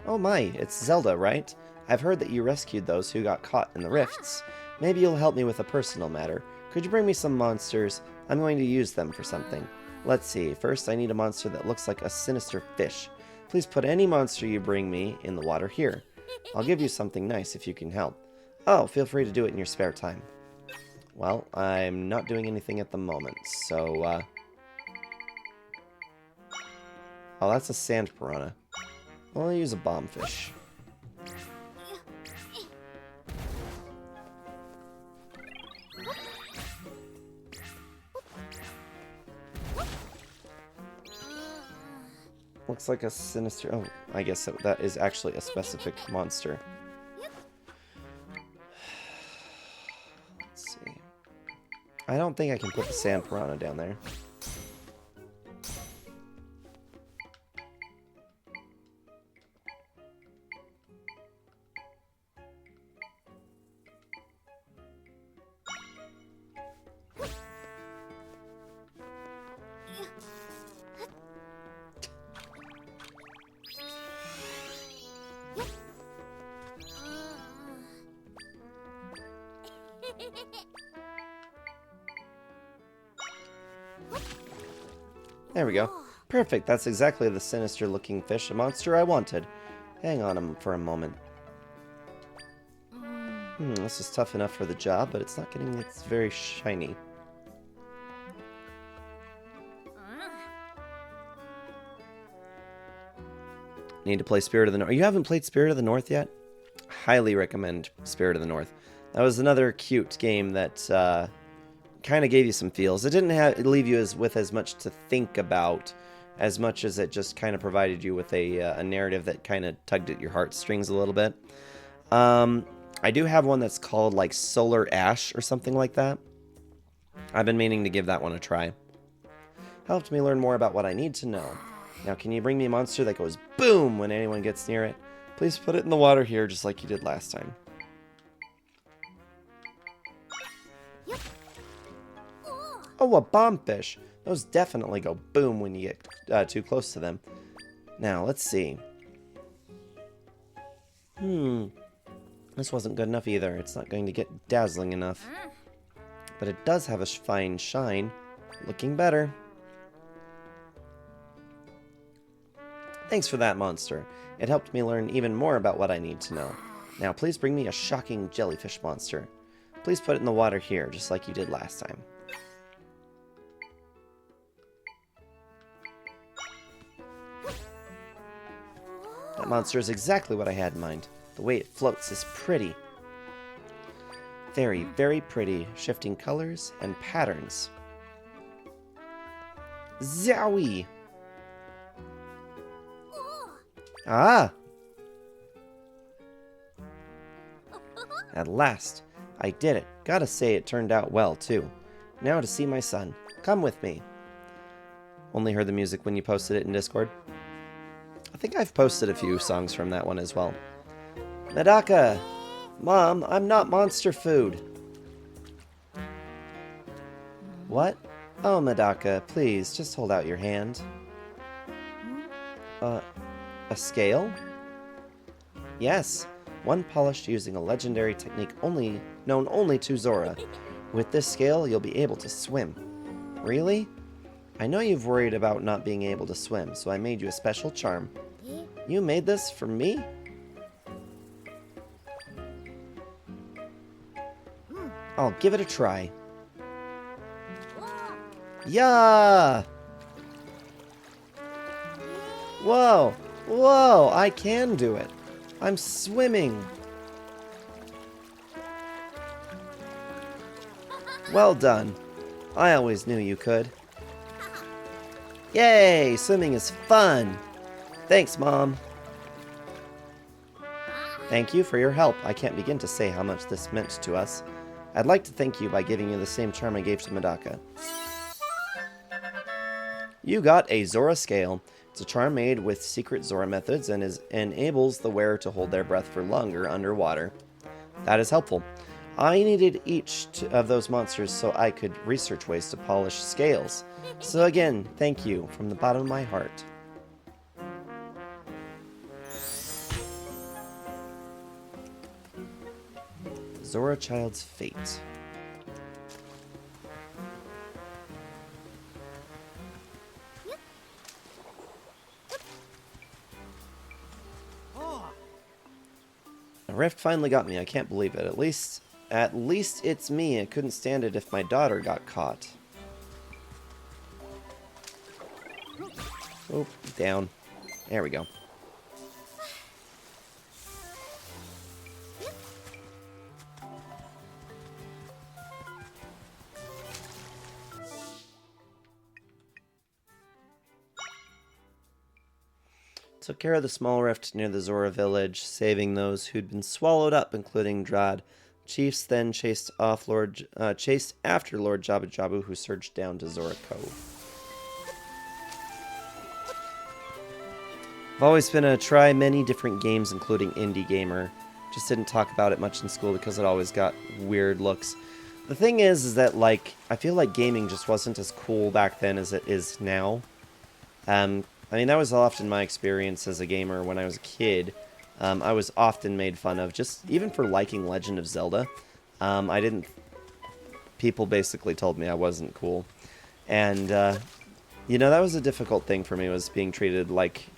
Oh my, it's Zelda, right? I've heard that you rescued those who got caught in the rifts. Maybe you'll help me with a personal matter. Could you bring me some monsters? I'm going to use them for something. Let's see. First, I need a monster that looks like a sinister fish. Please put any monster you bring me in the water here. I'll give you something nice if you can help. Oh, feel free to do it in your spare time. Well, I'm not doing anything at the moment, so, Oh, that's a sand piranha. Well, I'll use a bombfish. Looks like a sinister... Oh, I guess that is actually a specific monster. Let's see. I don't think I can put the sand piranha down there. There we go. Perfect, that's exactly the sinister-looking fish monster I wanted. Hang on for a moment. This is tough enough for the job, but it's not getting... It's very shiny. Need to play Spirit of the North. You haven't played Spirit of the North yet? Highly recommend Spirit of the North. That was another cute game that kind of gave you some feels. It didn't leave you with as much to think about, as much as it just kind of provided you with a narrative that kind of tugged at your heartstrings a little bit. I do have one that's called like Solar Ash or something like that. I've been meaning to give that one a try. Helped me learn more about what I need to know. Now, can you bring me a monster that goes boom when anyone gets near it? Please put it in the water here just like you did last time. Oh, a bombfish. Those definitely go boom when you get too close to them. Now, let's see. This wasn't good enough either. It's not going to get dazzling enough. But it does have a fine shine. Looking better. Thanks for that, monster. It helped me learn even more about what I need to know. Now, please bring me a shocking jellyfish monster. Please put it in the water here, just like you did last time. That monster is exactly what I had in mind. The way it floats is pretty. Very, very pretty, shifting colors and patterns. Zowie! Ah! At last, I did it. Gotta say it turned out well, too. Now to see my son. Come with me. Only heard the music when you posted it in Discord. I think I've posted a few songs from that one as well. Medaka! Mom, I'm not monster food. What? Oh, Medaka, please, just hold out your hand. A scale? Yes, one polished using a legendary technique known only to Zora. With this scale, you'll be able to swim. Really? I know you've worried about not being able to swim, so I made you a special charm. You made this for me? I'll give it a try. Yeah! Whoa! Whoa! I can do it! I'm swimming! Well done. I always knew you could. Yay! Swimming is fun! Thanks, Mom. Thank you for your help. I can't begin to say how much this meant to us. I'd like to thank you by giving you the same charm I gave to Medaka. You got a Zora scale. It's a charm made with secret Zora methods and enables the wearer to hold their breath for longer underwater. That is helpful. I needed each of those monsters so I could research ways to polish scales. So again, thank you from the bottom of my heart. Zora Child's Fate. A rift finally got me. I can't believe it. At least it's me. I couldn't stand it if my daughter got caught. Oh, down. There we go. Took care of the small rift near the Zora village, saving those who'd been swallowed up, including Drad. Chiefs then chased after Lord Jabu Jabu, who surged down to Zora Cove. I've always been a try many different games, including indie gamer. Just didn't talk about it much in school because it always got weird looks. The thing is that, like, I feel like gaming just wasn't as cool back then as it is now. I mean, that was often my experience as a gamer when I was a kid. I was often made fun of, just even for liking Legend of Zelda. People basically told me I wasn't cool. And, you know, that was a difficult thing for me, was being treated like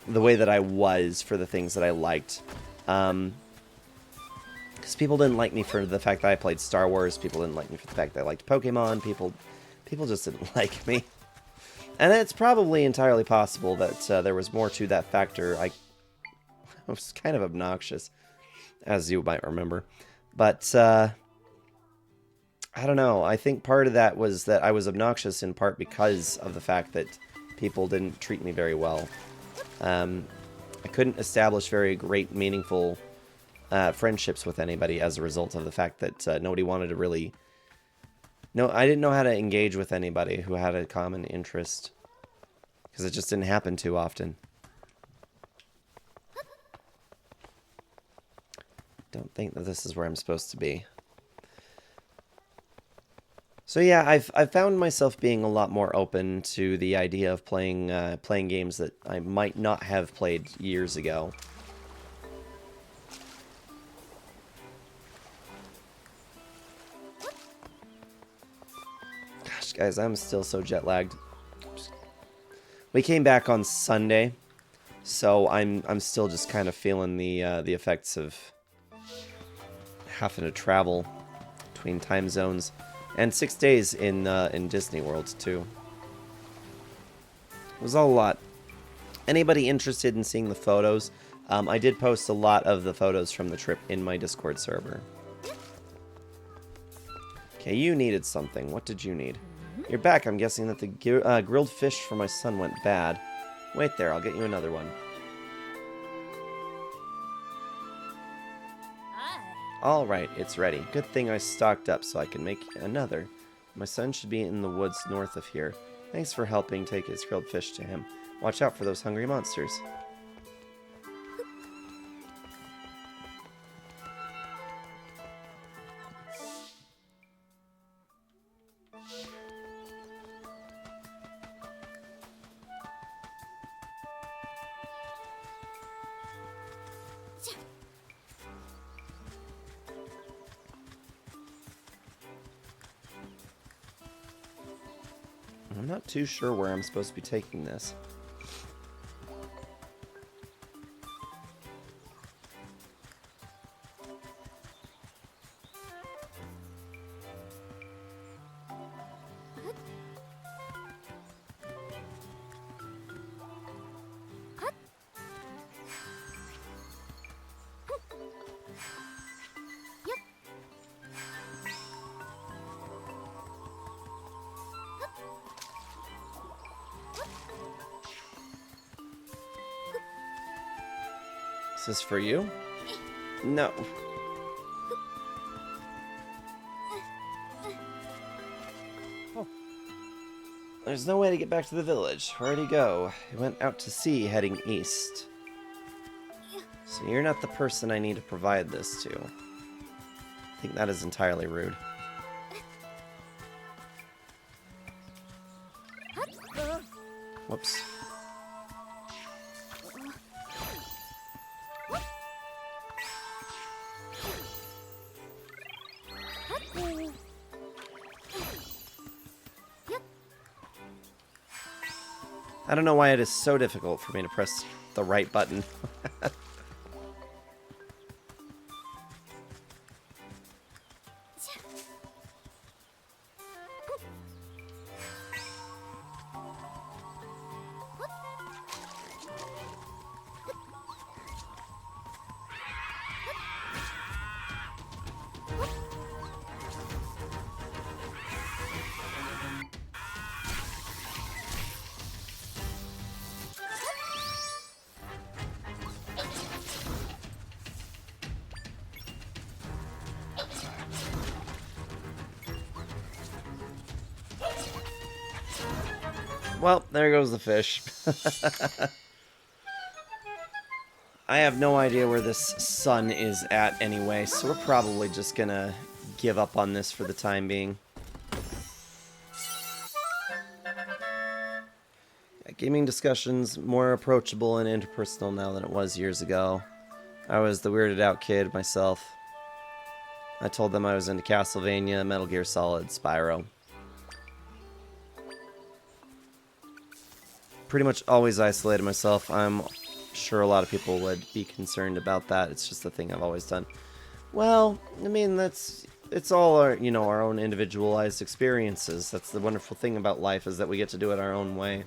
the way that I was for the things that I liked. Because people didn't like me for the fact that I played Star Wars. People didn't like me for the fact that I liked Pokemon. People just didn't like me. And it's probably entirely possible that there was more to that factor. I was kind of obnoxious, as you might remember. But, I don't know. I think part of that was that I was obnoxious in part because of the fact that people didn't treat me very well. I couldn't establish very great, meaningful friendships with anybody as a result of the fact that nobody wanted to really... No, I didn't know how to engage with anybody who had a common interest. Because it just didn't happen too often. Don't think that this is where I'm supposed to be. So yeah, I've found myself being a lot more open to the idea of playing games that I might not have played years ago. Guys, I'm still so jet lagged. We came back on Sunday, so I'm still just kind of feeling the effects of having to travel between time zones, and 6 days in Disney World too. It was all a lot. Anybody interested in seeing the photos? I did post a lot of the photos from the trip in my Discord server. Okay, you needed something. What did you need? You're back. I'm guessing that the grilled fish for my son went bad. Wait there, I'll get you another one. Alright, it's ready. Good thing I stocked up so I can make another. My son should be in the woods north of here. Thanks for helping take his grilled fish to him. Watch out for those hungry monsters. I'm not too sure where I'm supposed to be taking this. Is this for you? No. Oh. There's no way to get back to the village. Where'd he go? He went out to sea, heading east. So you're not the person I need to provide this to. I think that is entirely rude. Whoops. I don't know why it is so difficult for me to press the right button. Well, there goes the fish. I have no idea where this sun is at anyway, so we're probably just gonna give up on this for the time being. Gaming discussions more approachable and interpersonal now than it was years ago. I was the weirded out kid myself. I told them I was into Castlevania, Metal Gear Solid, Spyro. Pretty much always isolated myself. I'm sure a lot of people would be concerned about that. It's just the thing I've always done. Well, I mean, it's all our, you know, our own individualized experiences. That's the wonderful thing about life, is that we get to do it our own way.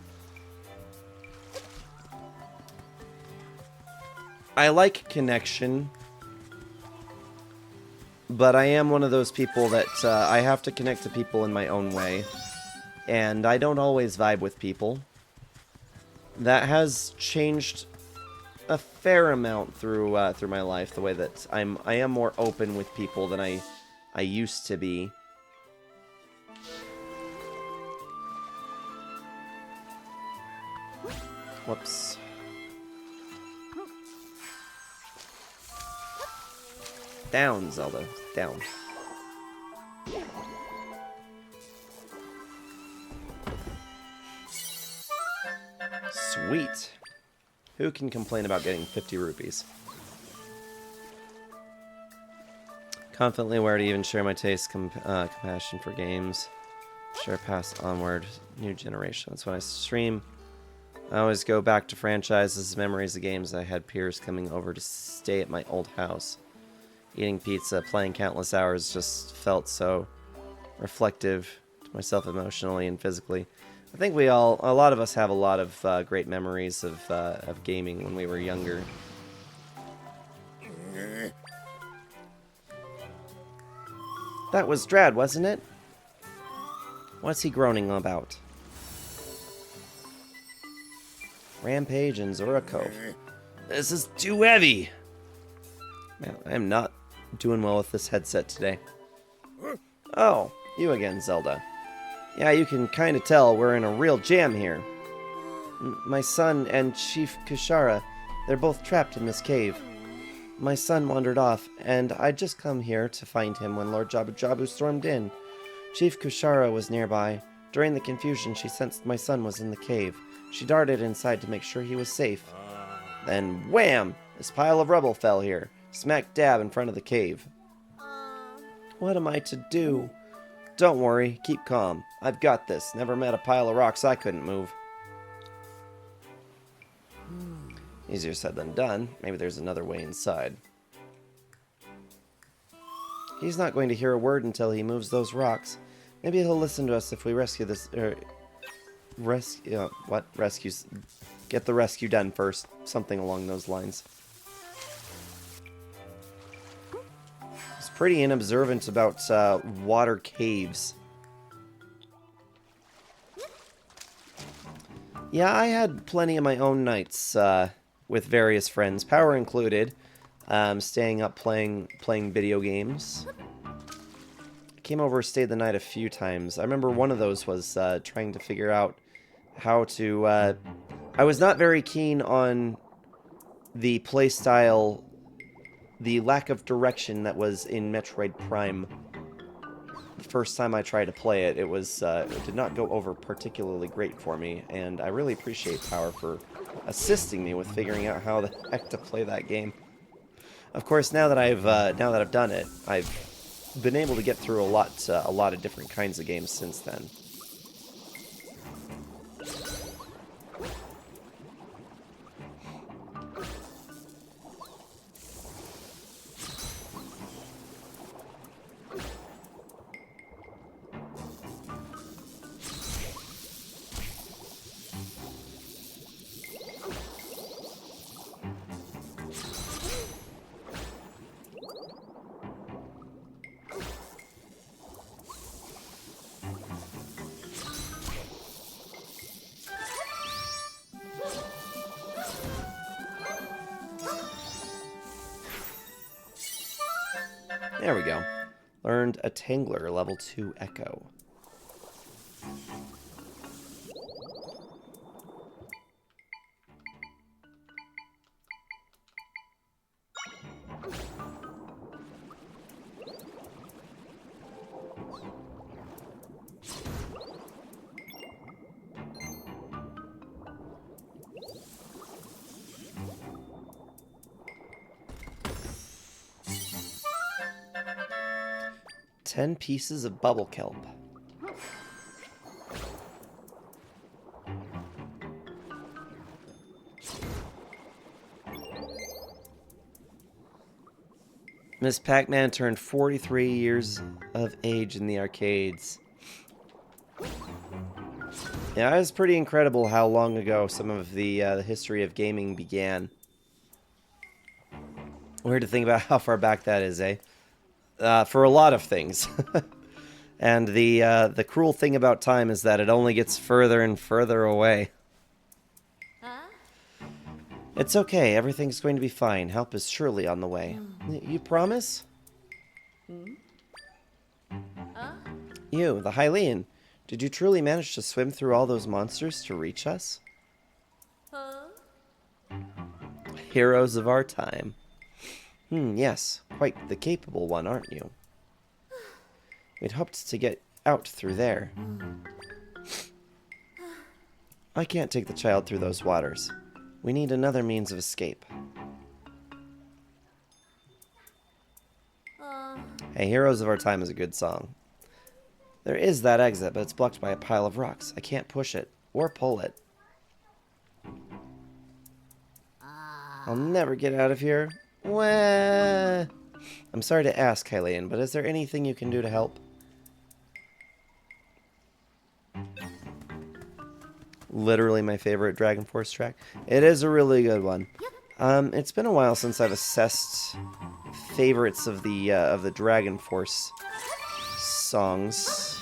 I like connection, but I am one of those people that I have to connect to people in my own way, and I don't always vibe with people. That has changed a fair amount through my life. The way that I am more open with people than I used to be. Whoops. Down, Zelda. Down. Sweet. Who can complain about getting 50 rupees? Confidently aware to even share my taste, compassion for games. Share pass onward. New generation. That's when I stream. I always go back to franchises, memories of games. I had peers coming over to stay at my old house. Eating pizza, playing countless hours just felt so reflective to myself emotionally and physically. I think a lot of us have a lot of great memories of gaming when we were younger. That was Drad, wasn't it? What's he groaning about? Rampage and Zora Cove. This is too heavy! Man, I am not doing well with this headset today. Oh, you again, Zelda. Yeah, you can kind of tell we're in a real jam here. My son and Chief Kushara, they're both trapped in this cave. My son wandered off, and I'd just come here to find him when Lord Jabu Jabu stormed in. Chief Kushara was nearby. During the confusion, she sensed my son was in the cave. She darted inside to make sure he was safe. Then, wham! This pile of rubble fell here, smack dab in front of the cave. What am I to do? Don't worry, keep calm. I've got this. Never met a pile of rocks I couldn't move. Easier said than done. Maybe there's another way inside. He's not going to hear a word until he moves those rocks. Maybe he'll listen to us if we rescue this... Rescues... Get the rescue done first. Something along those lines. He's pretty unobservant about water caves. Yeah, I had plenty of my own nights with various friends, power included, staying up playing video games. I came over, stayed the night a few times. I remember one of those was trying to figure out how to... I was not very keen on the playstyle, the lack of direction that was in Metroid Prime. The first time I tried to play it, it did not go over particularly great for me, and I really appreciate Power for assisting me with figuring out how the heck to play that game. Of course, now that I've done it, I've been able to get through a lot of different kinds of games since then. There we go. Learned a Tangler, level 2 Echo. Ten pieces of bubble kelp. Miss Pac-Man turned 43 years of age in the arcades. Yeah, it was pretty incredible how long ago some of the history of gaming began. Weird to think about how far back that is, eh? For a lot of things. And the cruel thing about time is that it only gets further and further away. It's okay, everything's going to be fine. Help is surely on the way. You promise? You, the Hylian, did you truly manage to swim through all those monsters to reach us? Heroes of our time. Yes, quite the capable one, aren't you? We'd hoped to get out through there. I can't take the child through those waters. We need another means of escape. Hey, Heroes of Our Time is a good song. There is that exit, but it's blocked by a pile of rocks. I can't push it or pull it. I'll never get out of here. Wah. I'm sorry to ask, Hylian, but is there anything you can do to help? Literally my favorite Dragon Force track. It is a really good one. It's been a while since I've assessed favorites of the Dragon Force songs.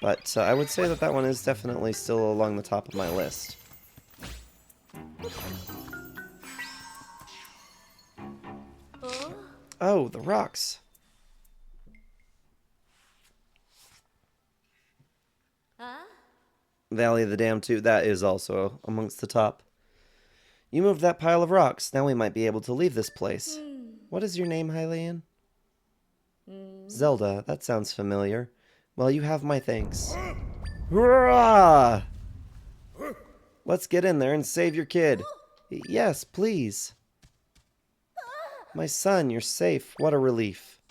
But I would say that that one is definitely still along the top of my list. Oh, the rocks. Valley of the Damned 2, that is also amongst the top. You moved that pile of rocks. Now we might be able to leave this place. What is your name, Hylian? Zelda, that sounds familiar. Well, you have my thanks. Hurrah! Let's get in there and save your kid. Yes, please. My son, you're safe. What a relief.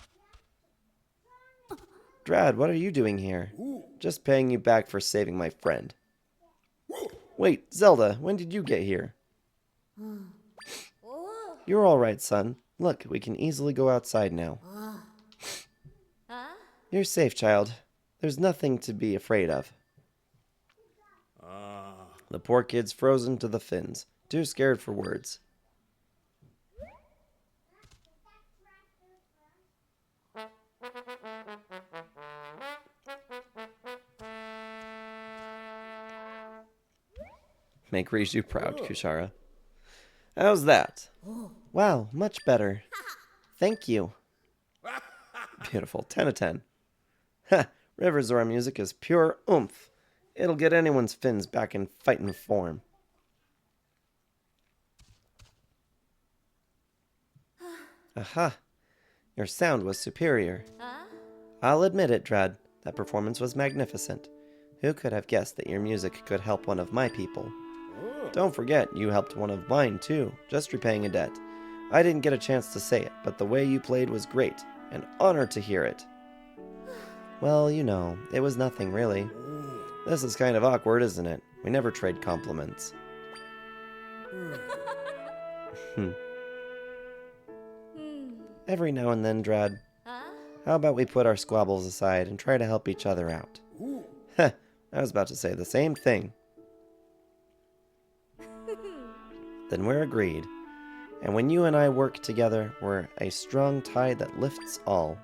Drad, what are you doing here? Just paying you back for saving my friend. Wait, Zelda, when did you get here? You're all right, son. Look, we can easily go outside now. You're safe, child. There's nothing to be afraid of. The poor kid's frozen to the fins, too scared for words. Make Riju proud, Kushara. How's that? Wow, much better. Thank you. Beautiful. 10 of 10. Ha! River Zora music is pure oomph. It'll get anyone's fins back in fighting form. Aha! Your sound was superior. I'll admit it, Drad. That performance was magnificent. Who could have guessed that your music could help one of my people? Don't forget, you helped one of mine, too, just repaying a debt. I didn't get a chance to say it, but the way you played was great. An honor to hear it. Well, you know, it was nothing, really. This is kind of awkward, isn't it? We never trade compliments. Every now and then, Drad. How about we put our squabbles aside and try to help each other out? Heh, I was about to say the same thing. Then we're agreed. And when you and I work together, we're a strong tide that lifts all.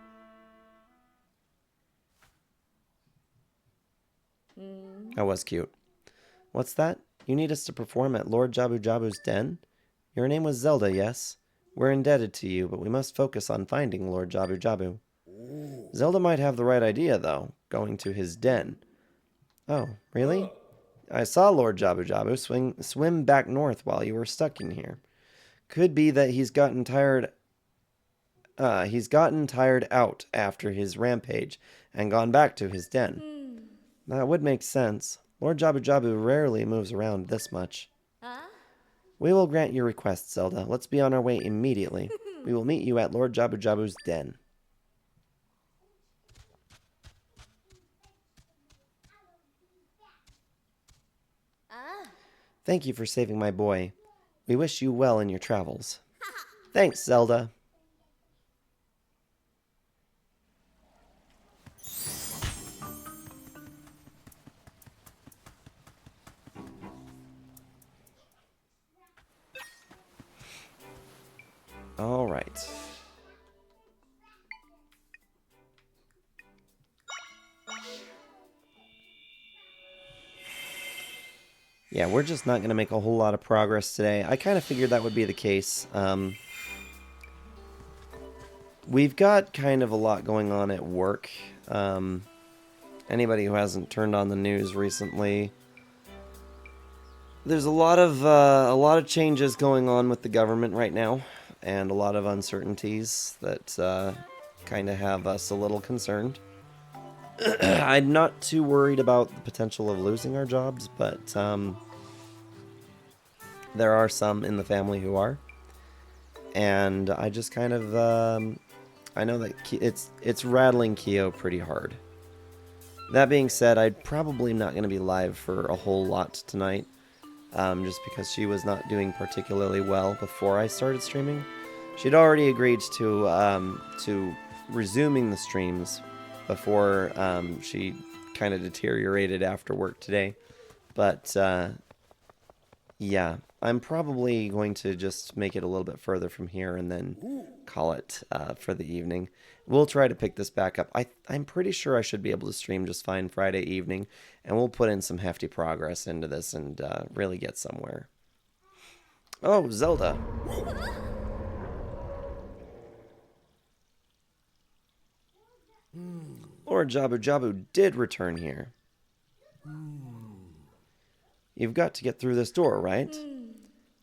That was cute. What's that? You need us to perform at Lord Jabu Jabu's den? Your name was Zelda, yes? We're indebted to you, but we must focus on finding Lord Jabu Jabu. Zelda might have the right idea, though, going to his den. Oh, really? I saw Lord Jabu Jabu swim back north while you were stuck in here. Could be that he's gotten tired out after his rampage and gone back to his den. That would make sense. Lord Jabu Jabu rarely moves around this much. We will grant your request, Zelda. Let's be on our way immediately. We will meet you at Lord Jabu Jabu's den. Thank you for saving my boy. We wish you well in your travels. Thanks, Zelda. All right. Yeah, we're just not going to make a whole lot of progress today. I kind of figured that would be the case. We've got kind of a lot going on at work. Anybody who hasn't turned on the news recently, there's a lot of changes going on with the government right now, and a lot of uncertainties that kind of have us a little concerned. I'm not too worried about the potential of losing our jobs, but there are some in the family who are. And I just kind of, I know that it's rattling Kyo pretty hard. That being said, I'm probably not going to be live for a whole lot tonight, just because she was not doing particularly well before I started streaming. She'd already agreed to resuming the streams before she kind of deteriorated after work today. But yeah, I'm probably going to just make it a little bit further from here and then call it for the evening. We'll try to pick this back up. I'm pretty sure I should be able to stream just fine Friday evening, and we'll put in some hefty progress into this and really get somewhere. Oh, Zelda. Lord Jabu Jabu did return here. You've got to get through this door, right?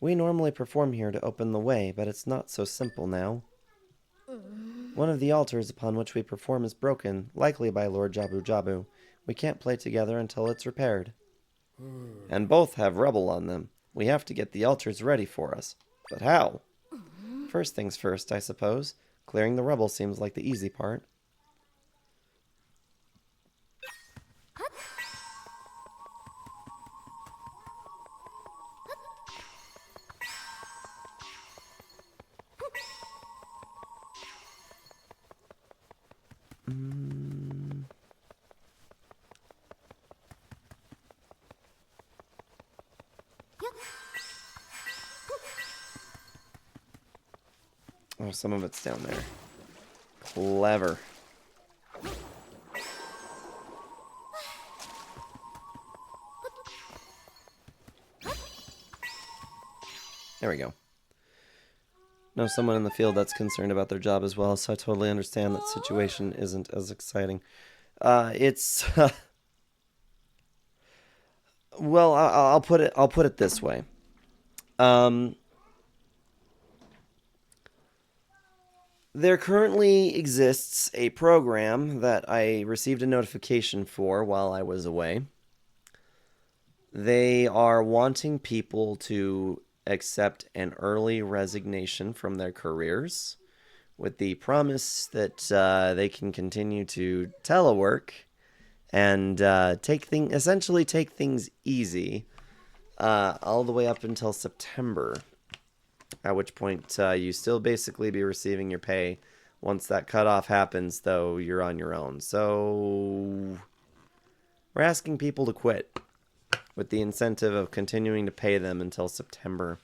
We normally perform here to open the way, but it's not so simple now. One of the altars upon which we perform is broken, likely by Lord Jabu Jabu. We can't play together until it's repaired. And both have rubble on them. We have to get the altars ready for us. But how? First things first, I suppose. Clearing the rubble seems like the easy part. Oh, some of it's down there. Clever. There we go. Know someone in the field that's concerned about their job as well, so I totally understand that situation isn't as exciting. It's well, I'll put it this way. There currently exists a program that I received a notification for while I was away. They are wanting people to accept an early resignation from their careers with the promise that they can continue to telework and essentially take things easy all the way up until September. At which point you still basically be receiving your pay. Once that cutoff happens, though, you're on your own. So we're asking people to quit with the incentive of continuing to pay them until September.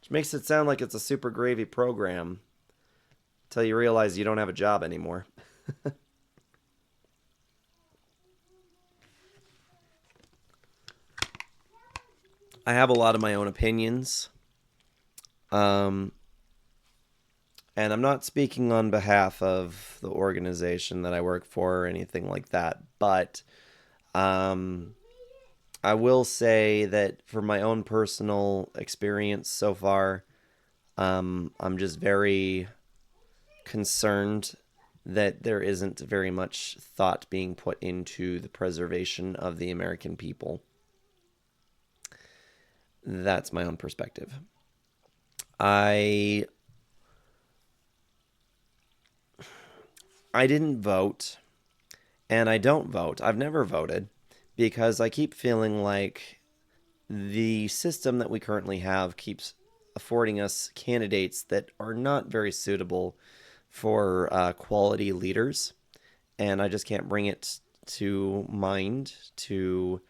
Which makes it sound like it's a super gravy program until you realize you don't have a job anymore. I have a lot of my own opinions. And I'm not speaking on behalf of the organization that I work for or anything like that, but I will say that for my own personal experience so far, I'm just very concerned that there isn't very much thought being put into the preservation of the American people. That's my own perspective. I didn't vote, and I don't vote. I've never voted because I keep feeling like the system that we currently have keeps affording us candidates that are not very suitable for quality leaders, and I just can't bring it to mind to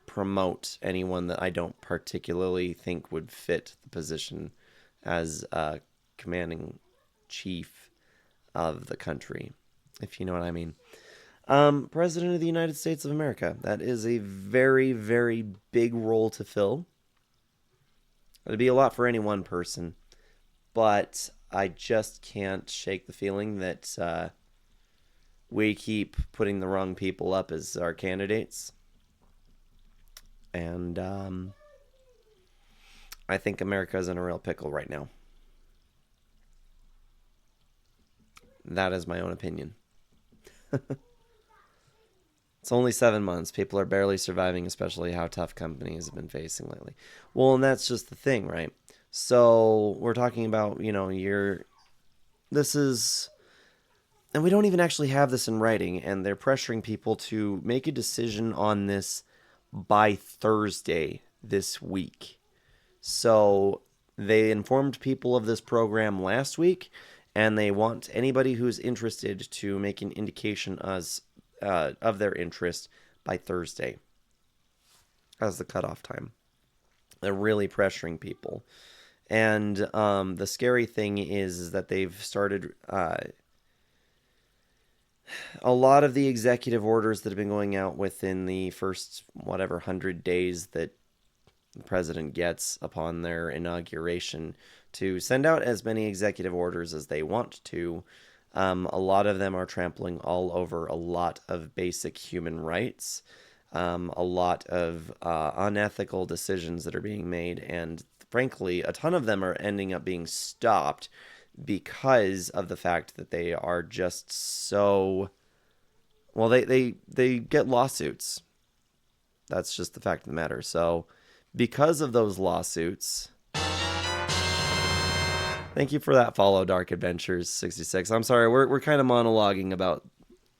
promote anyone that I don't particularly think would fit the position as commanding chief of the country, if you know what I mean. President of the United States of America. That is a very, very big role to fill. It'd be a lot for any one person, but I just can't shake the feeling that we keep putting the wrong people up as our candidates. And I think America's in a real pickle right now. That is my own opinion. It's only 7 months. People are barely surviving, especially how tough companies have been facing lately. Well, and that's just the thing, right? So we're talking about, this is, and we don't even actually have this in writing, and they're pressuring people to make a decision on this by Thursday this week. So they informed people of this program last week, and they want anybody who's interested to make an indication of their interest by Thursday as the cutoff time. They're really pressuring people. And the scary thing is that they've started a lot of the executive orders that have been going out within the first, whatever, 100 days that the president gets upon their inauguration to send out as many executive orders as they want to. A lot of them are trampling all over a lot of basic human rights, a lot of unethical decisions that are being made, and frankly, a ton of them are ending up being stopped because of the fact that they are just so well. They get lawsuits. That's just the fact of the matter. So, because of those lawsuits, thank you for that follow, Dark Adventures 66. I'm sorry, we're kind of monologuing about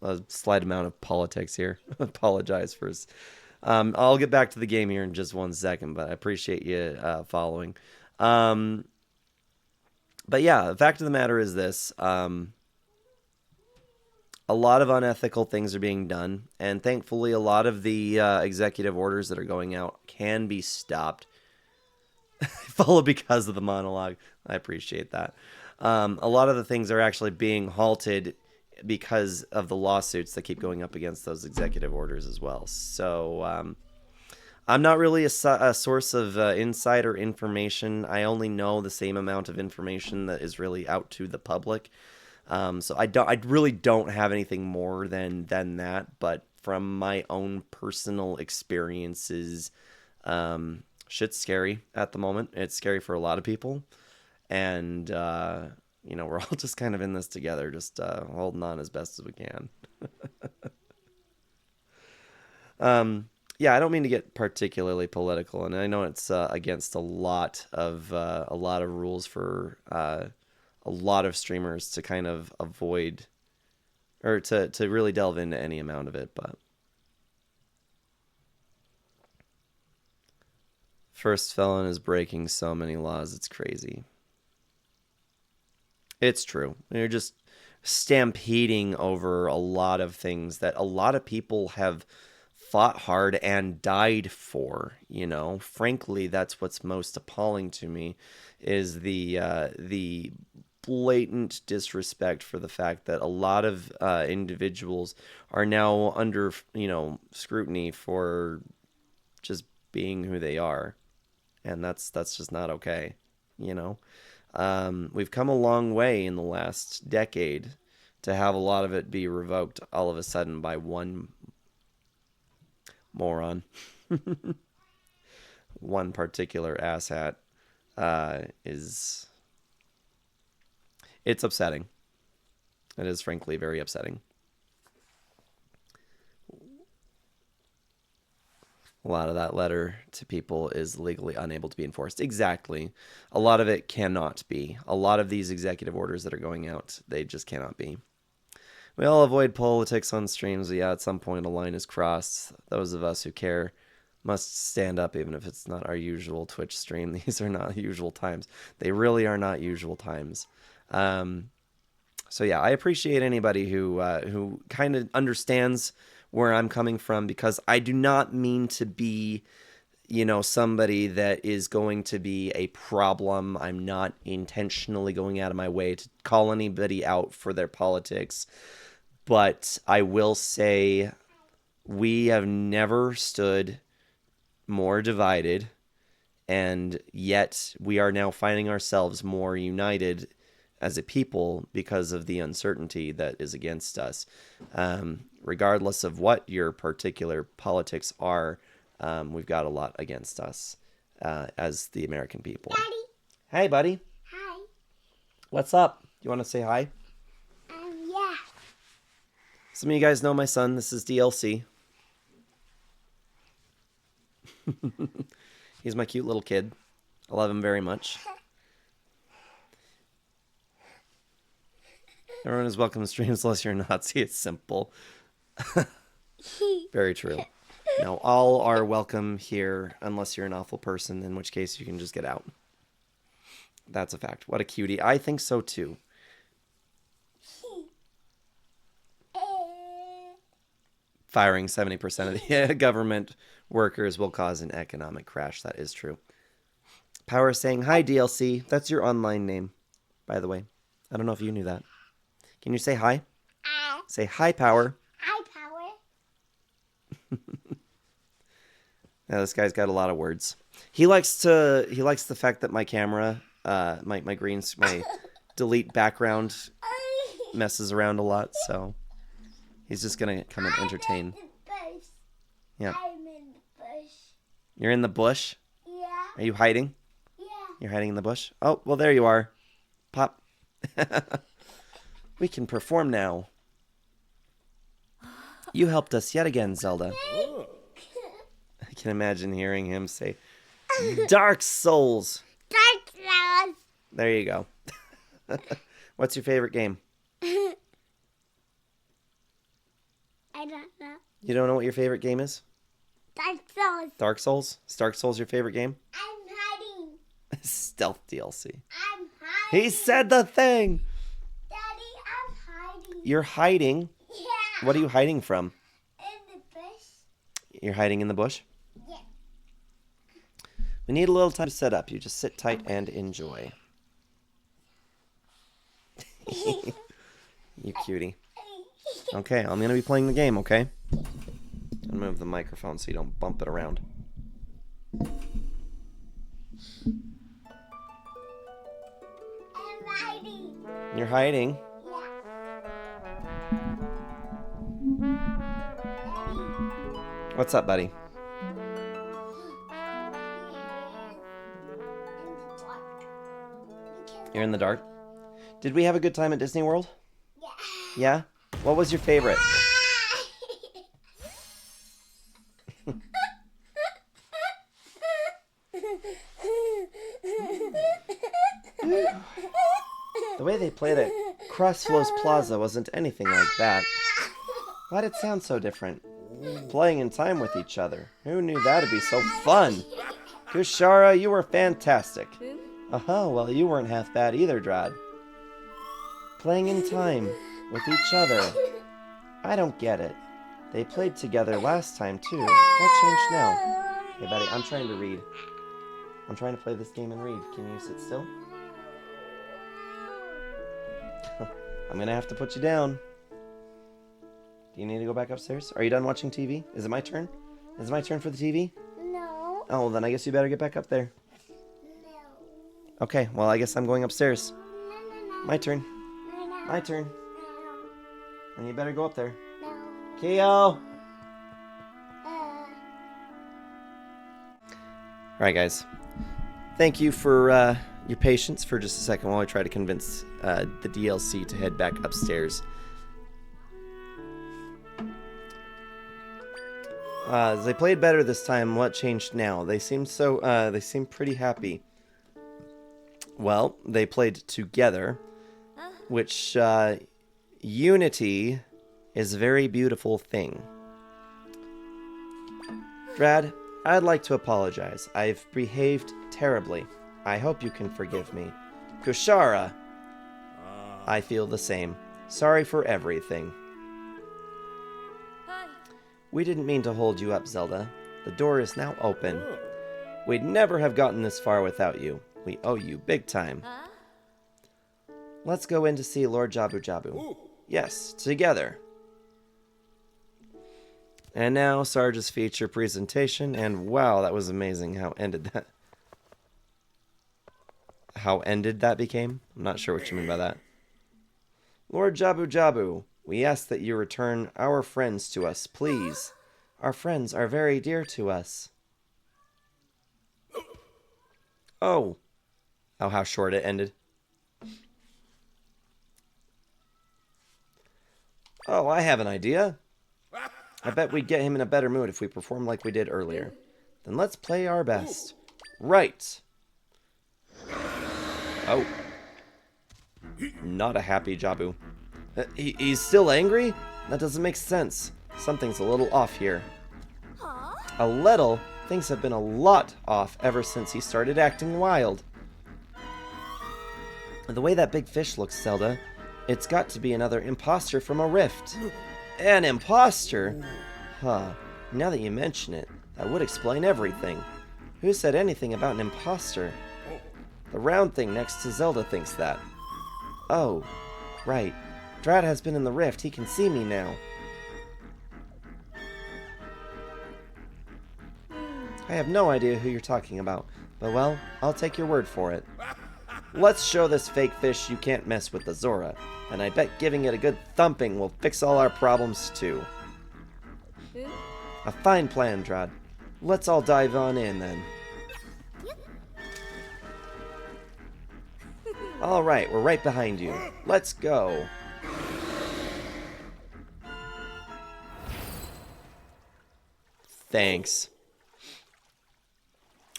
a slight amount of politics here. Apologize for. I'll get back to the game here in just 1 second, but I appreciate you following. But yeah, the fact of the matter is this: a lot of unethical things are being done, and thankfully, a lot of the executive orders that are going out can be stopped. Follow because of the monologue. I appreciate that. A lot of the things are actually being halted because of the lawsuits that keep going up against those executive orders as well. So I'm not really a source of insider information. I only know the same amount of information that is really out to the public. So I really don't have anything more than that. But from my own personal experiences, shit's scary at the moment. It's scary for a lot of people, and we're all just kind of in this together, just holding on as best as we can. Yeah, I don't mean to get particularly political, and I know it's against a lot of rules for a lot of streamers to kind of avoid or to really delve into any amount of it, but First Felon is breaking so many laws, it's crazy. It's true. You're just stampeding over a lot of things that a lot of people have fought hard and died for. Frankly, that's what's most appalling to me is the blatant disrespect for the fact that a lot of individuals are now under scrutiny for just being who they are, and that's just not okay. You know, we've come a long way in the last decade to have a lot of it be revoked all of a sudden by one moron, one particular asshat. Is It's upsetting. It is frankly very upsetting. A lot of that letter to people is legally unable to be enforced. Exactly. A lot of it cannot be. A lot of these executive orders that are going out, they just cannot be. We all avoid politics on streams. Yeah, at some point a line is crossed. Those of us who care must stand up even if it's not our usual Twitch stream. These are not usual times. They really are not usual times. So yeah, I appreciate anybody who kind of understands where I'm coming from, because I do not mean to be, somebody that is going to be a problem. I'm not intentionally going out of my way to call anybody out for their politics. But I will say we have never stood more divided, and yet we are now finding ourselves more united as a people because of the uncertainty that is against us. Regardless of what your particular politics are, we've got a lot against us as the American people. Daddy. Hey, buddy. Hi. What's up? You want to say hi? Yeah. Some of you guys know my son. This is DLC. He's my cute little kid. I love him very much. Everyone is welcome to streams unless you're a Nazi. It's simple. Very true. No, all are welcome here unless you're an awful person, in which case you can just get out. That's a fact. What a cutie. I think so too. Firing 70% of the government workers will cause an economic crash. That is true. Power saying, hi, DLC. That's your online name, by the way. I don't know if you knew that. Can you say hi? Say hi, Power. Hi, Power. Yeah, this guy's got a lot of words. He likes the fact that my camera, my delete background messes around a lot, so he's just gonna come and entertain. I'm in the bush. Yeah. I'm in the bush. You're in the bush? Yeah. Are you hiding? Yeah. You're hiding in the bush? Oh, well, there you are. Pop. We can perform now. You helped us yet again, Zelda. I can imagine hearing him say, Dark Souls. Dark Souls. There you go. What's your favorite game? I don't know. You don't know what your favorite game is? Dark Souls. Dark Souls? Is Dark Souls your favorite game? I'm hiding. Stealth DLC. I'm hiding. He said the thing! Daddy, I'm hiding. You're hiding? Yeah. What are you hiding from? In the bush. You're hiding in the bush? Yeah. We need a little time to set up. You just sit tight and enjoy. You cutie. Okay, I'm going to be playing the game, okay? I'll move the microphone so you don't bump it around. I'm hiding. You're hiding? What's up, buddy? You're in the dark? Did we have a good time at Disney World? Yeah. Yeah? What was your favorite? The way they played at Crossflows Plaza wasn't anything like that. Why'd it sound so different? Playing in time with each other. Who knew that'd be so fun? Kushara, you were fantastic. Well, you weren't half bad either, Drad. Playing in time with each other. I don't get it. They played together last time, too. What changed now? Hey, buddy, I'm trying to read. I'm trying to play this game and read. Can you sit still? I'm gonna have to put you down. Do you need to go back upstairs? Are you done watching TV? Is it my turn? Is it my turn for the TV? No. Oh, well, then I guess you better get back up there. No. Okay, well, I guess I'm going upstairs. No. My turn. No. My turn. No. And you better go up there. No. Keo! Uh. Alright, guys. Thank you for your patience for just a second while I try to convince the DLC to head back upstairs. They played better this time. What changed now? They seemed pretty happy. Well, they played together, which unity is a very beautiful thing. Brad, I'd like to apologize. I've behaved terribly. I hope you can forgive me. Kushara, I feel the same. Sorry for everything. We didn't mean to hold you up, Zelda. The door is now open. We'd never have gotten this far without you. We owe you big time. Let's go in to see Lord Jabu Jabu. Yes, together. And now, Sarge's feature presentation, and wow, that was amazing how ended that became. I'm not sure what you mean by that. Lord Jabu Jabu, we ask that you return our friends to us, please. Our friends are very dear to us. Oh. Oh, how short it ended. Oh, I have an idea. I bet we'd get him in a better mood if we perform like we did earlier. Then let's play our best. Right. Oh. Not a happy Jabu. He's still angry? That doesn't make sense. Something's a little off here. A little? Things have been a lot off ever since he started acting wild. The way that big fish looks, Zelda, it's got to be another imposter from a rift. An imposter? Huh. Now that you mention it, that would explain everything. Who said anything about an imposter? The round thing next to Zelda thinks that. Oh, right. Drat has been in the rift. He can see me now. I have no idea who you're talking about, but well, I'll take your word for it. Let's show this fake fish you can't mess with the Zora, and I bet giving it a good thumping will fix all our problems too. A fine plan, Drat. Let's all dive on in then. Alright, we're right behind you. Let's go. Thanks.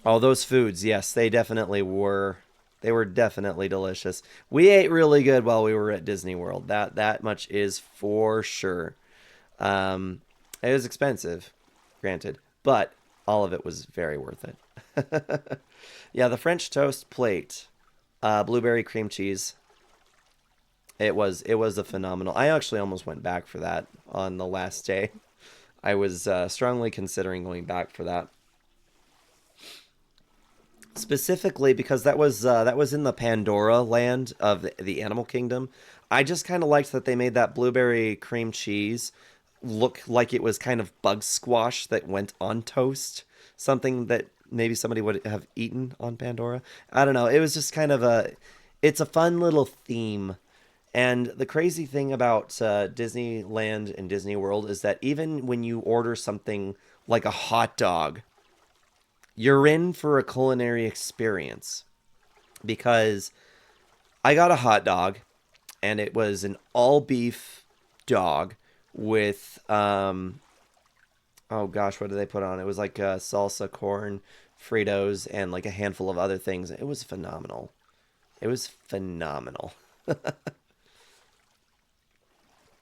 Oh, those foods, yes, they definitely were. They were definitely delicious. We ate really good while we were at Disney World. That much is for sure. It was expensive, granted, but all of it was very worth it. Yeah, the French toast plate, blueberry cream cheese. It was a phenomenal. I actually almost went back for that on the last day. I was strongly considering going back for that. Specifically because that was in the Pandora land of the Animal Kingdom. I just kind of liked that they made that blueberry cream cheese look like it was kind of bug squash that went on toast. Something that maybe somebody would have eaten on Pandora. I don't know. It was just kind of it's a fun little theme. And the crazy thing about Disneyland and Disney World is that even when you order something like a hot dog, you're in for a culinary experience. Because I got a hot dog, and it was an all-beef dog with, oh gosh, what did they put on? It was like salsa, corn, Fritos, and like a handful of other things. It was phenomenal. It was phenomenal.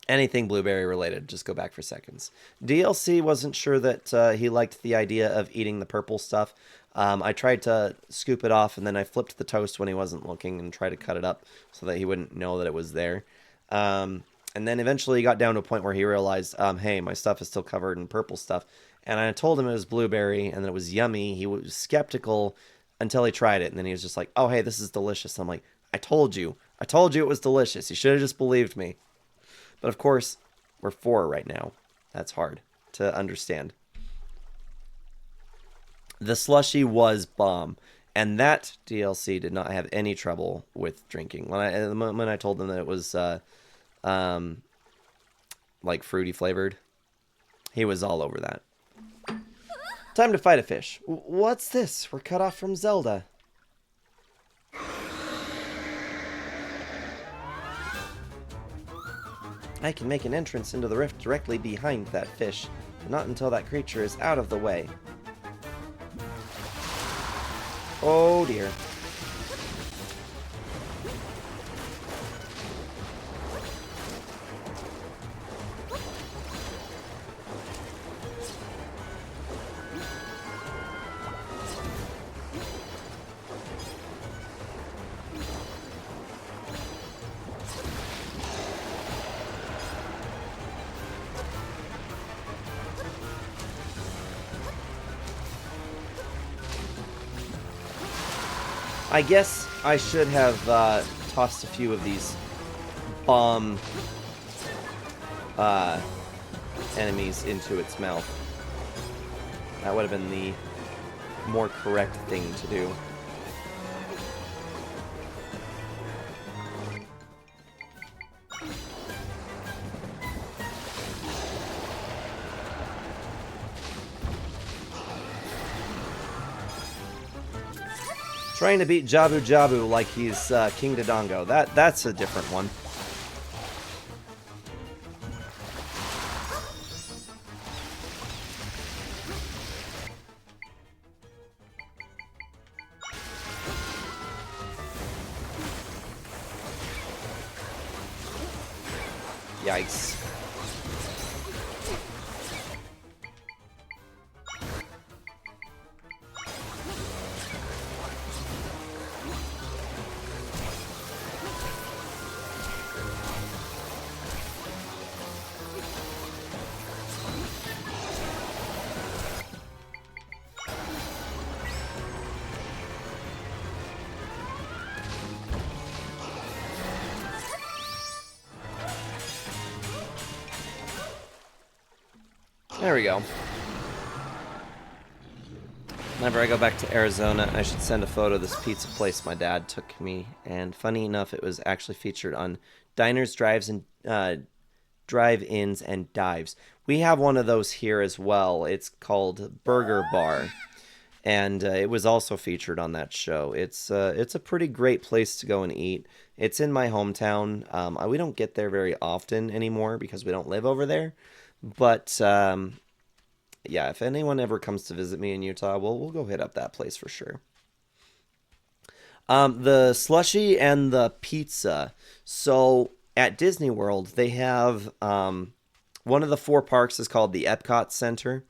Anything blueberry related, just go back for seconds. DLC wasn't sure that he liked the idea of eating the purple stuff. I tried to scoop it off, and then I flipped the toast when he wasn't looking and tried to cut it up so that he wouldn't know that it was there. And then eventually he got down to a point where he realized, hey, my stuff is still covered in purple stuff. And I told him it was blueberry and that it was yummy. He was skeptical until he tried it, and then he was just like, oh, hey, this is delicious. I'm like, I told you it was delicious. You should have just believed me. But of course, we're 4 right now. That's hard to understand. The slushie was bomb. And that DLC did not have any trouble with drinking. The moment I told them that it was like fruity flavored, he was all over that. Time to fight a fish. What's this? We're cut off from Zelda. I can make an entrance into the rift directly behind that fish, but not until that creature is out of the way. Oh dear. I guess I should have tossed a few of these bomb enemies into its mouth. That would have been the more correct thing to do. Trying to beat Jabu Jabu like he's King Dodongo. That's a different one. Yikes. There we go. Whenever I go back to Arizona, I should send a photo of this pizza place my dad took me. And funny enough, it was actually featured on diners, drives, and drive-ins and dives. We have one of those here as well. It's called Burger Bar, and it was also featured on that show. It's a pretty great place to go and eat. It's in my hometown. We don't get there very often anymore because we don't live over there. But yeah, if anyone ever comes to visit me in Utah, we'll go hit up that place for sure. The slushy and the pizza. So at Disney World, they have one of the four parks is called the Epcot Center,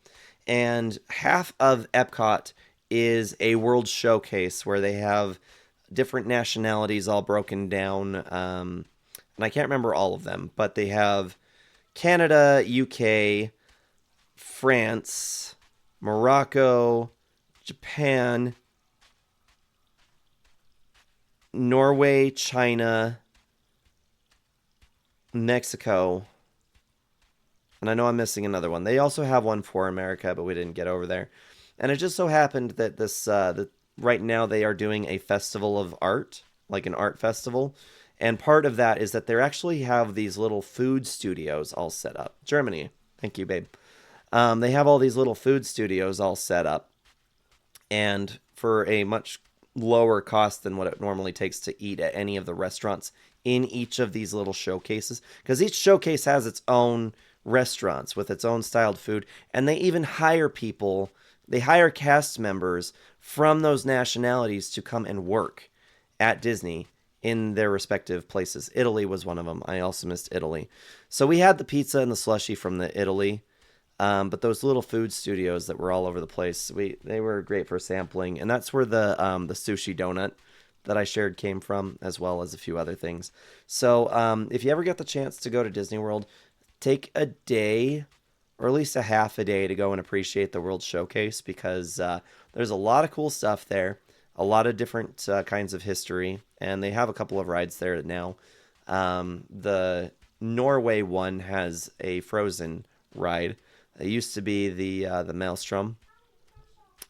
and half of Epcot is a world showcase where they have different nationalities all broken down. And I can't remember all of them, but they have Canada, UK, France, Morocco, Japan, Norway, China, Mexico, and I know I'm missing another one. They also have one for America, but we didn't get over there. And it just so happened that right now they are doing a festival of art, like an art festival. And part of that is that they actually have these little food studios all set up. Germany, thank you, babe. They have all these little food studios all set up, and for a much lower cost than what it normally takes to eat at any of the restaurants in each of these little showcases, because each showcase has its own restaurants with its own styled food, and they even hire people, they hire cast members from those nationalities to come and work at Disney in their respective places. Italy was one of them. I also missed Italy. So we had the pizza and the slushy from the Italy. But those little food studios that were all over the place, they were great for sampling, and that's where the sushi donut that I shared came from, as well as a few other things. So if you ever get the chance to go to Disney World, take a day, or at least a half a day, to go and appreciate the World Showcase, because there's a lot of cool stuff there, a lot of different kinds of history, and they have a couple of rides there now. The Norway one has a Frozen ride. It used to be the Maelstrom.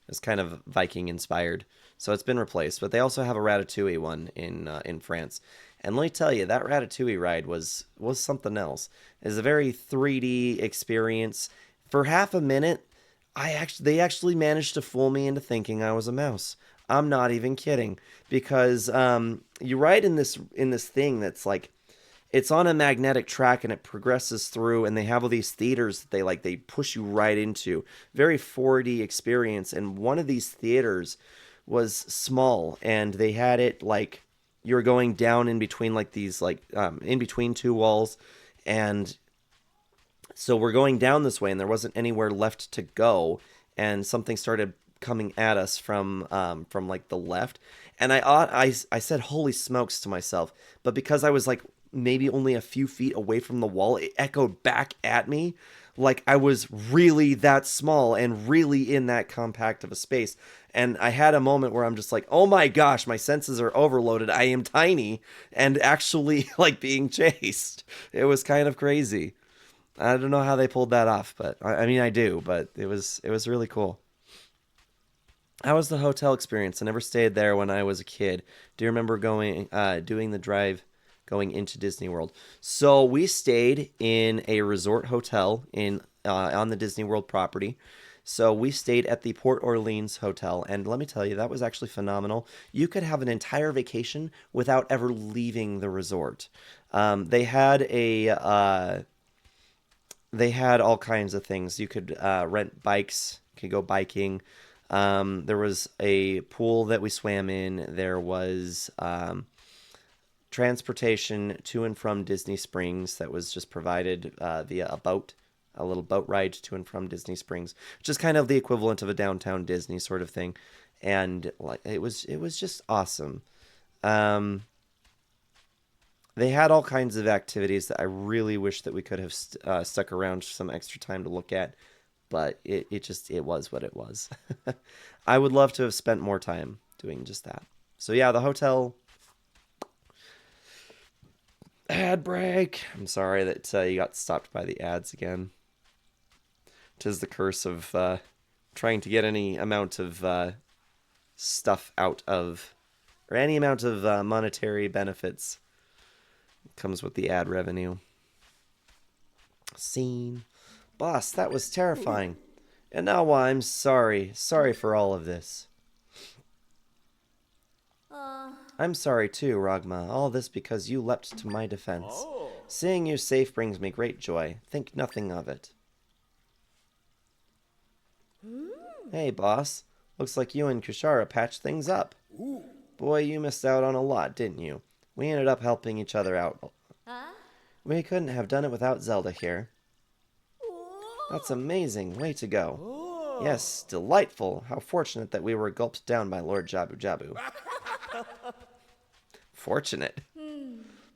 It's kind of Viking inspired, so it's been replaced. But they also have a Ratatouille one in France. And let me tell you, that Ratatouille ride was something else. It's a very 3D experience. For half a minute, they actually managed to fool me into thinking I was a mouse. I'm not even kidding, because you ride in this thing that's like, it's on a magnetic track and it progresses through, and they have all these theaters that they push you right into. Very 4D experience. And one of these theaters was small, and they had it like you were going down in between in between two walls, and so we're going down this way, and there wasn't anywhere left to go, and something started coming at us from like the left, and I said holy smokes to myself, but because I was like maybe only a few feet away from the wall, it echoed back at me like I was really that small and really in that compact of a space. And I had a moment where I'm just like, oh my gosh, my senses are overloaded. I am tiny and actually like being chased. It was kind of crazy. I don't know how they pulled that off, but I mean, I do, but it was really cool. How was the hotel experience? I never stayed there when I was a kid. Do you remember doing the drive going into Disney World? So we stayed in a resort hotel on the Disney World property. So we stayed at the Port Orleans Hotel, and let me tell you, that was actually phenomenal. You could have an entire vacation without ever leaving the resort. They had all kinds of things. You could rent bikes, you could go biking. There was a pool that we swam in. There was transportation to and from Disney Springs that was just provided via a boat, a little boat ride to and from Disney Springs, which is kind of the equivalent of a downtown Disney sort of thing. And like it was just awesome. They had all kinds of activities that I really wish that we could have stuck around for some extra time to look at, but it was what it was. I would love to have spent more time doing just that. So yeah, the hotel. Ad break. I'm sorry that you got stopped by the ads again. 'Tis the curse of trying to get any amount of stuff out of, or any amount of monetary benefits comes with the ad revenue. Scene. Boss, that was terrifying. And now I'm sorry. Sorry for all of this. I'm sorry too, Ragma. All this because you leapt to my defense. Seeing you safe brings me great joy. Think nothing of it. Hey, boss. Looks like you and Kushara patched things up. Boy, you missed out on a lot, didn't you? We ended up helping each other out. We couldn't have done it without Zelda here. That's amazing. Way to go. Yes, delightful. How fortunate that we were gulped down by Lord Jabu Jabu. Fortunate.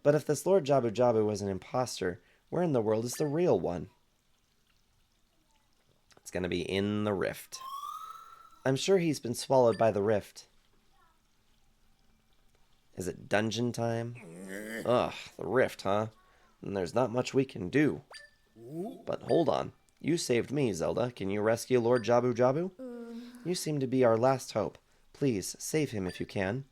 But if this Lord Jabu Jabu was an imposter, where in the world is the real one? It's going to be in the rift. I'm sure he's been swallowed by the rift. Is it dungeon time? Ugh, the rift, huh? And there's not much we can do. But hold on. You saved me, Zelda. Can you rescue Lord Jabu Jabu? You seem to be our last hope. Please, save him if you can.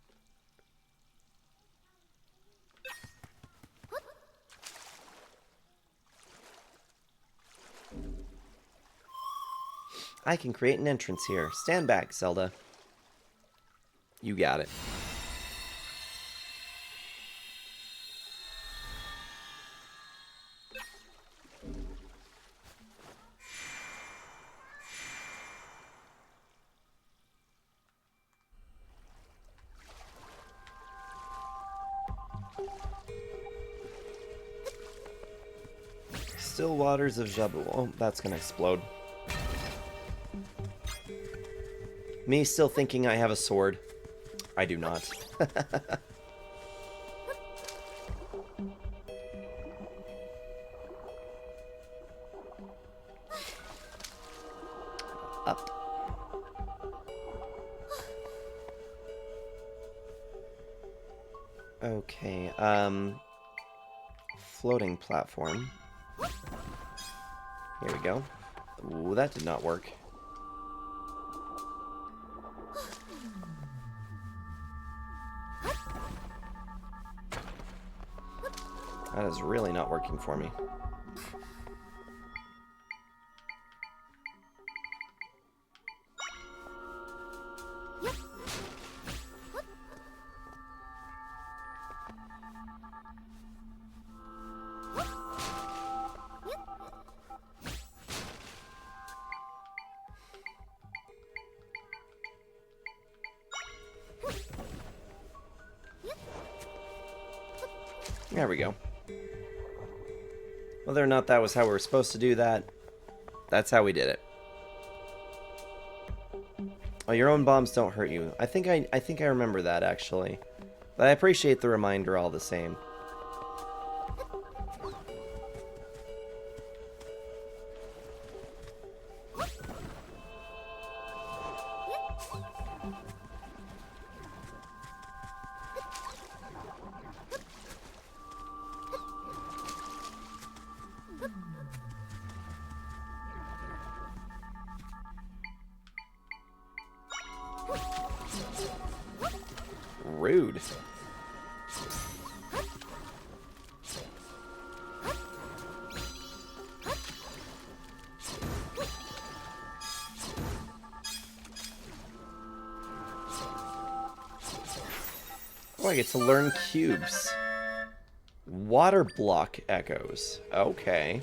I can create an entrance here. Stand back, Zelda. You got it. Still waters of Jabu. Oh, that's gonna explode. Me still thinking I have a sword. I do not. Up. Okay, floating platform. Here we go. Ooh, that did not work. That is really not working for me. There we go. Whether or not that was how we were supposed to do that, that's how we did it. Oh, your own bombs don't hurt you. I think I remember that actually. But I appreciate the reminder all the same. Rude. Oh, I get to learn cubes. Water block echoes. Okay.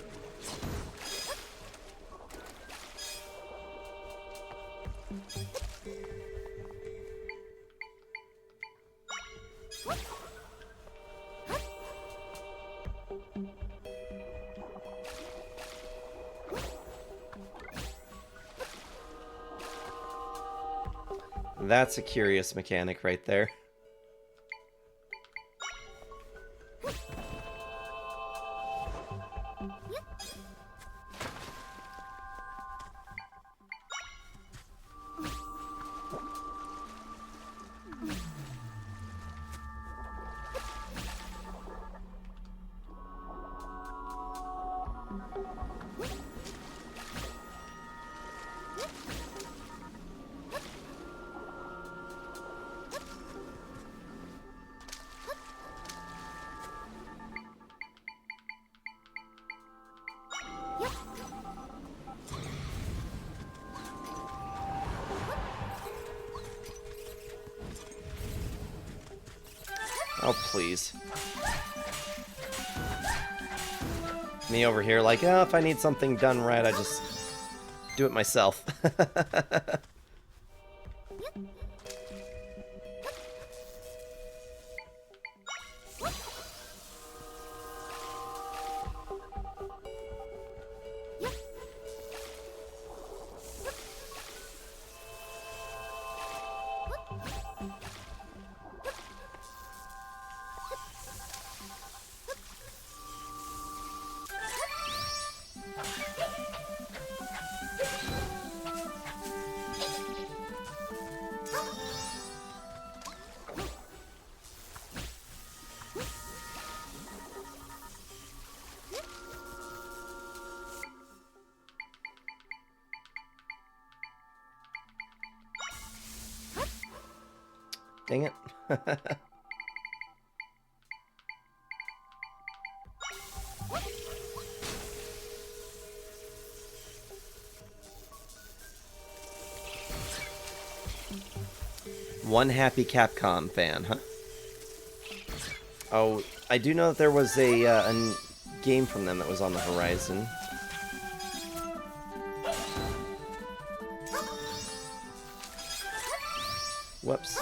That's a curious mechanic right there. Oh, please. Me over here like, oh, if I need something done right, I just do it myself. Dang it. One happy Capcom fan, huh? Oh, I do know that there was a game from them that was on the horizon. Whoops.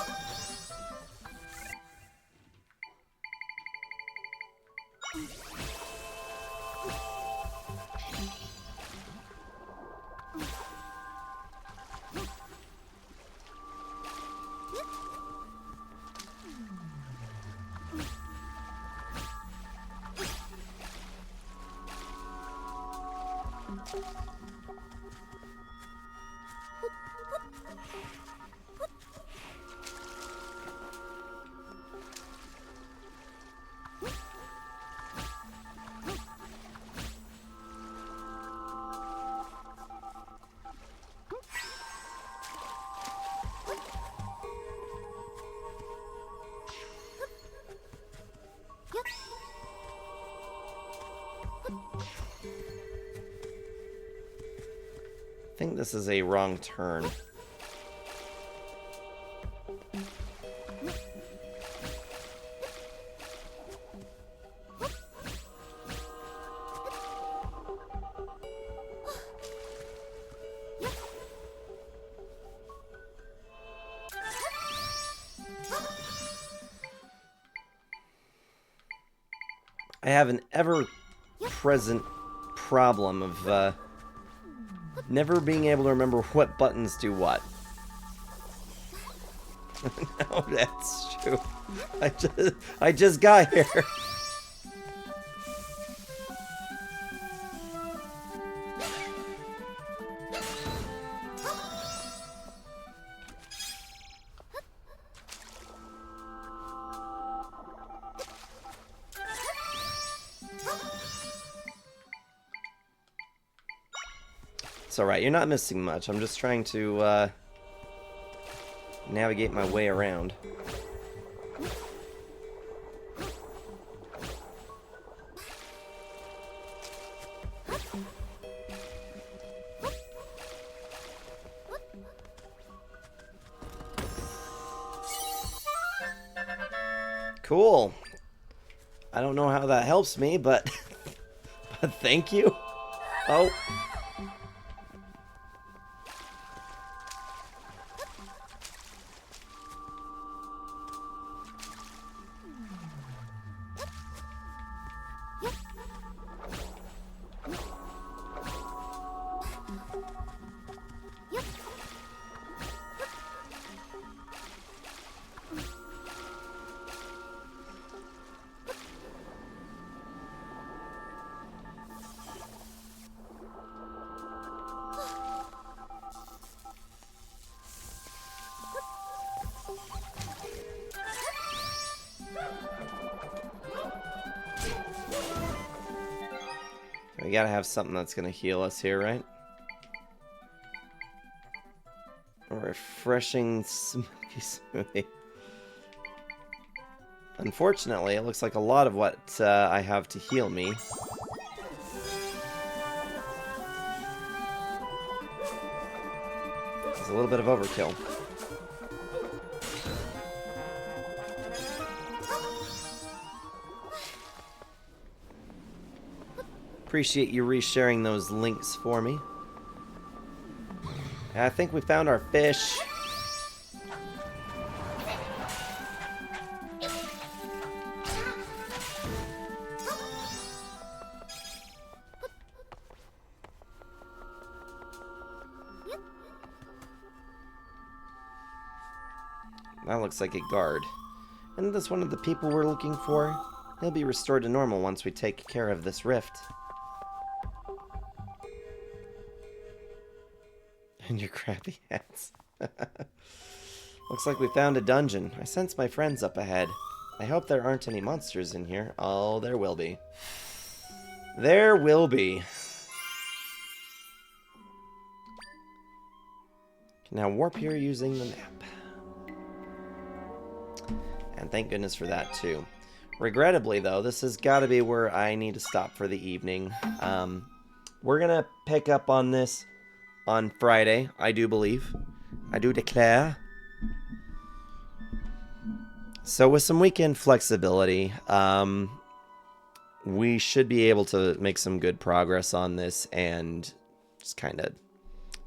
I think this is a wrong turn. I have an ever-present problem of never being able to remember what buttons do what. No, that's true. I just got here. It's alright, you're not missing much. I'm just trying to navigate my way around. Cool. I don't know how that helps me, but but thank you. Oh. gotta have something that's gonna heal us here, right? A refreshing smoky smoothie. Unfortunately, it looks like a lot of what I have to heal me is a little bit of overkill. Appreciate you resharing those links for me. I think we found our fish. That looks like a guard. Isn't this one of the people we're looking for? He'll be restored to normal once we take care of this rift. And your crappy hats. Looks like we found a dungeon. I sense my friends up ahead. I hope there aren't any monsters in here. Oh, there will be. There will be. Can now warp here using the map. And thank goodness for that, too. Regrettably, though, this has got to be where I need to stop for the evening. We're going to pick up on this on Friday, I do believe. I do declare. So with some weekend flexibility, we should be able to make some good progress on this and just kind of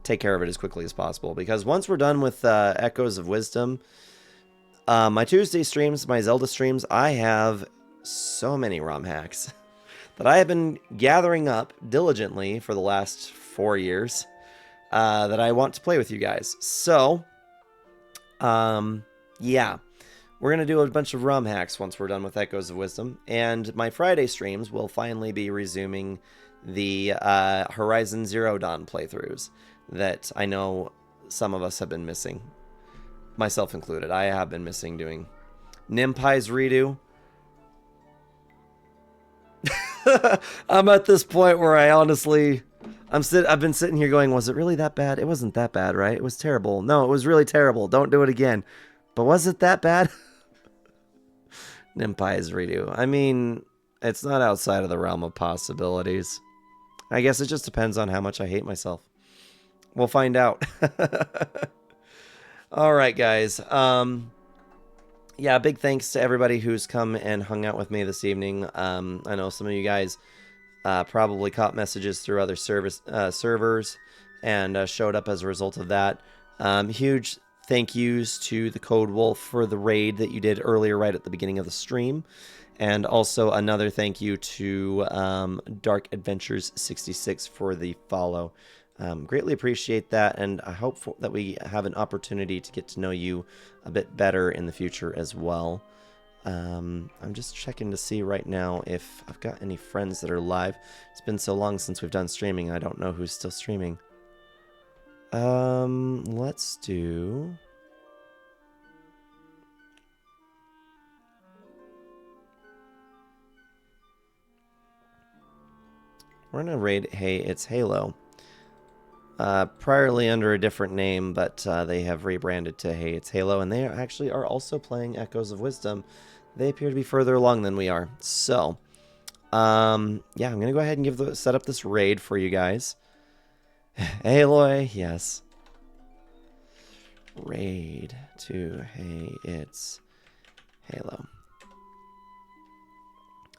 take care of it as quickly as possible. Because once we're done with Echoes of Wisdom, my Tuesday streams, my Zelda streams, I have so many ROM hacks that I have been gathering up diligently for the last 4 years that I want to play with you guys. So, yeah. We're going to do a bunch of ROM hacks once we're done with Echoes of Wisdom. And my Friday streams will finally be resuming the Horizon Zero Dawn playthroughs that I know some of us have been missing. Myself included. I have been missing doing Nimpai's redo. I'm at this point where I honestly... I've been sitting here going, was it really that bad? It wasn't that bad, right? It was terrible. No, it was really terrible. Don't do it again. But was it that bad? Nimpai's redo. I mean, it's not outside of the realm of possibilities. I guess it just depends on how much I hate myself. We'll find out. All right, guys. Yeah, big thanks to everybody who's come and hung out with me this evening. I know some of you guys probably caught messages through other servers and showed up as a result of that. Huge thank yous to the Code Wolf for the raid that you did earlier right at the beginning of the stream. And also another thank you to Dark Adventures 66 for the follow. Greatly appreciate that, and I hope that we have an opportunity to get to know you a bit better in the future as well. I'm just checking to see right now if I've got any friends that are live. It's been so long since we've done streaming, I don't know who's still streaming. Let's do... We're gonna raid Hey It's Halo. Priorly under a different name, but they have rebranded to Hey It's Halo, and they actually are also playing Echoes of Wisdom. They appear to be further along than we are. So, yeah, I'm gonna go ahead and set up this raid for you guys. Aloy, yes. Raid to Hey It's Halo.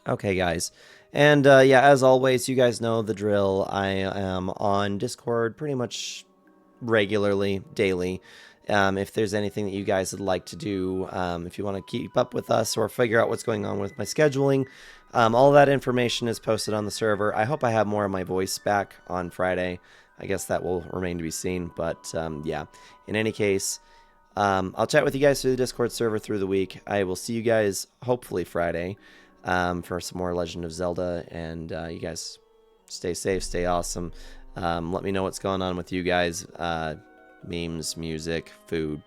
Okay, guys. And, yeah, as always, you guys know the drill. I am on Discord pretty much regularly, daily. If there's anything that you guys would like to do, if you want to keep up with us or figure out what's going on with my scheduling, all that information is posted on the server. I hope I have more of my voice back on Friday. I guess that will remain to be seen. But, yeah, in any case, I'll chat with you guys through the Discord server through the week. I will see you guys hopefully Friday. For some more Legend of Zelda, and you guys stay safe, stay awesome. Let me know what's going on with you guys. Memes, music, food,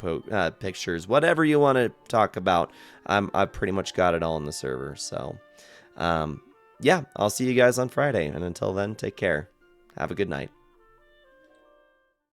pictures, whatever you want to talk about. I've pretty much got it all in the server. So, yeah, I'll see you guys on Friday. And until then, take care. Have a good night.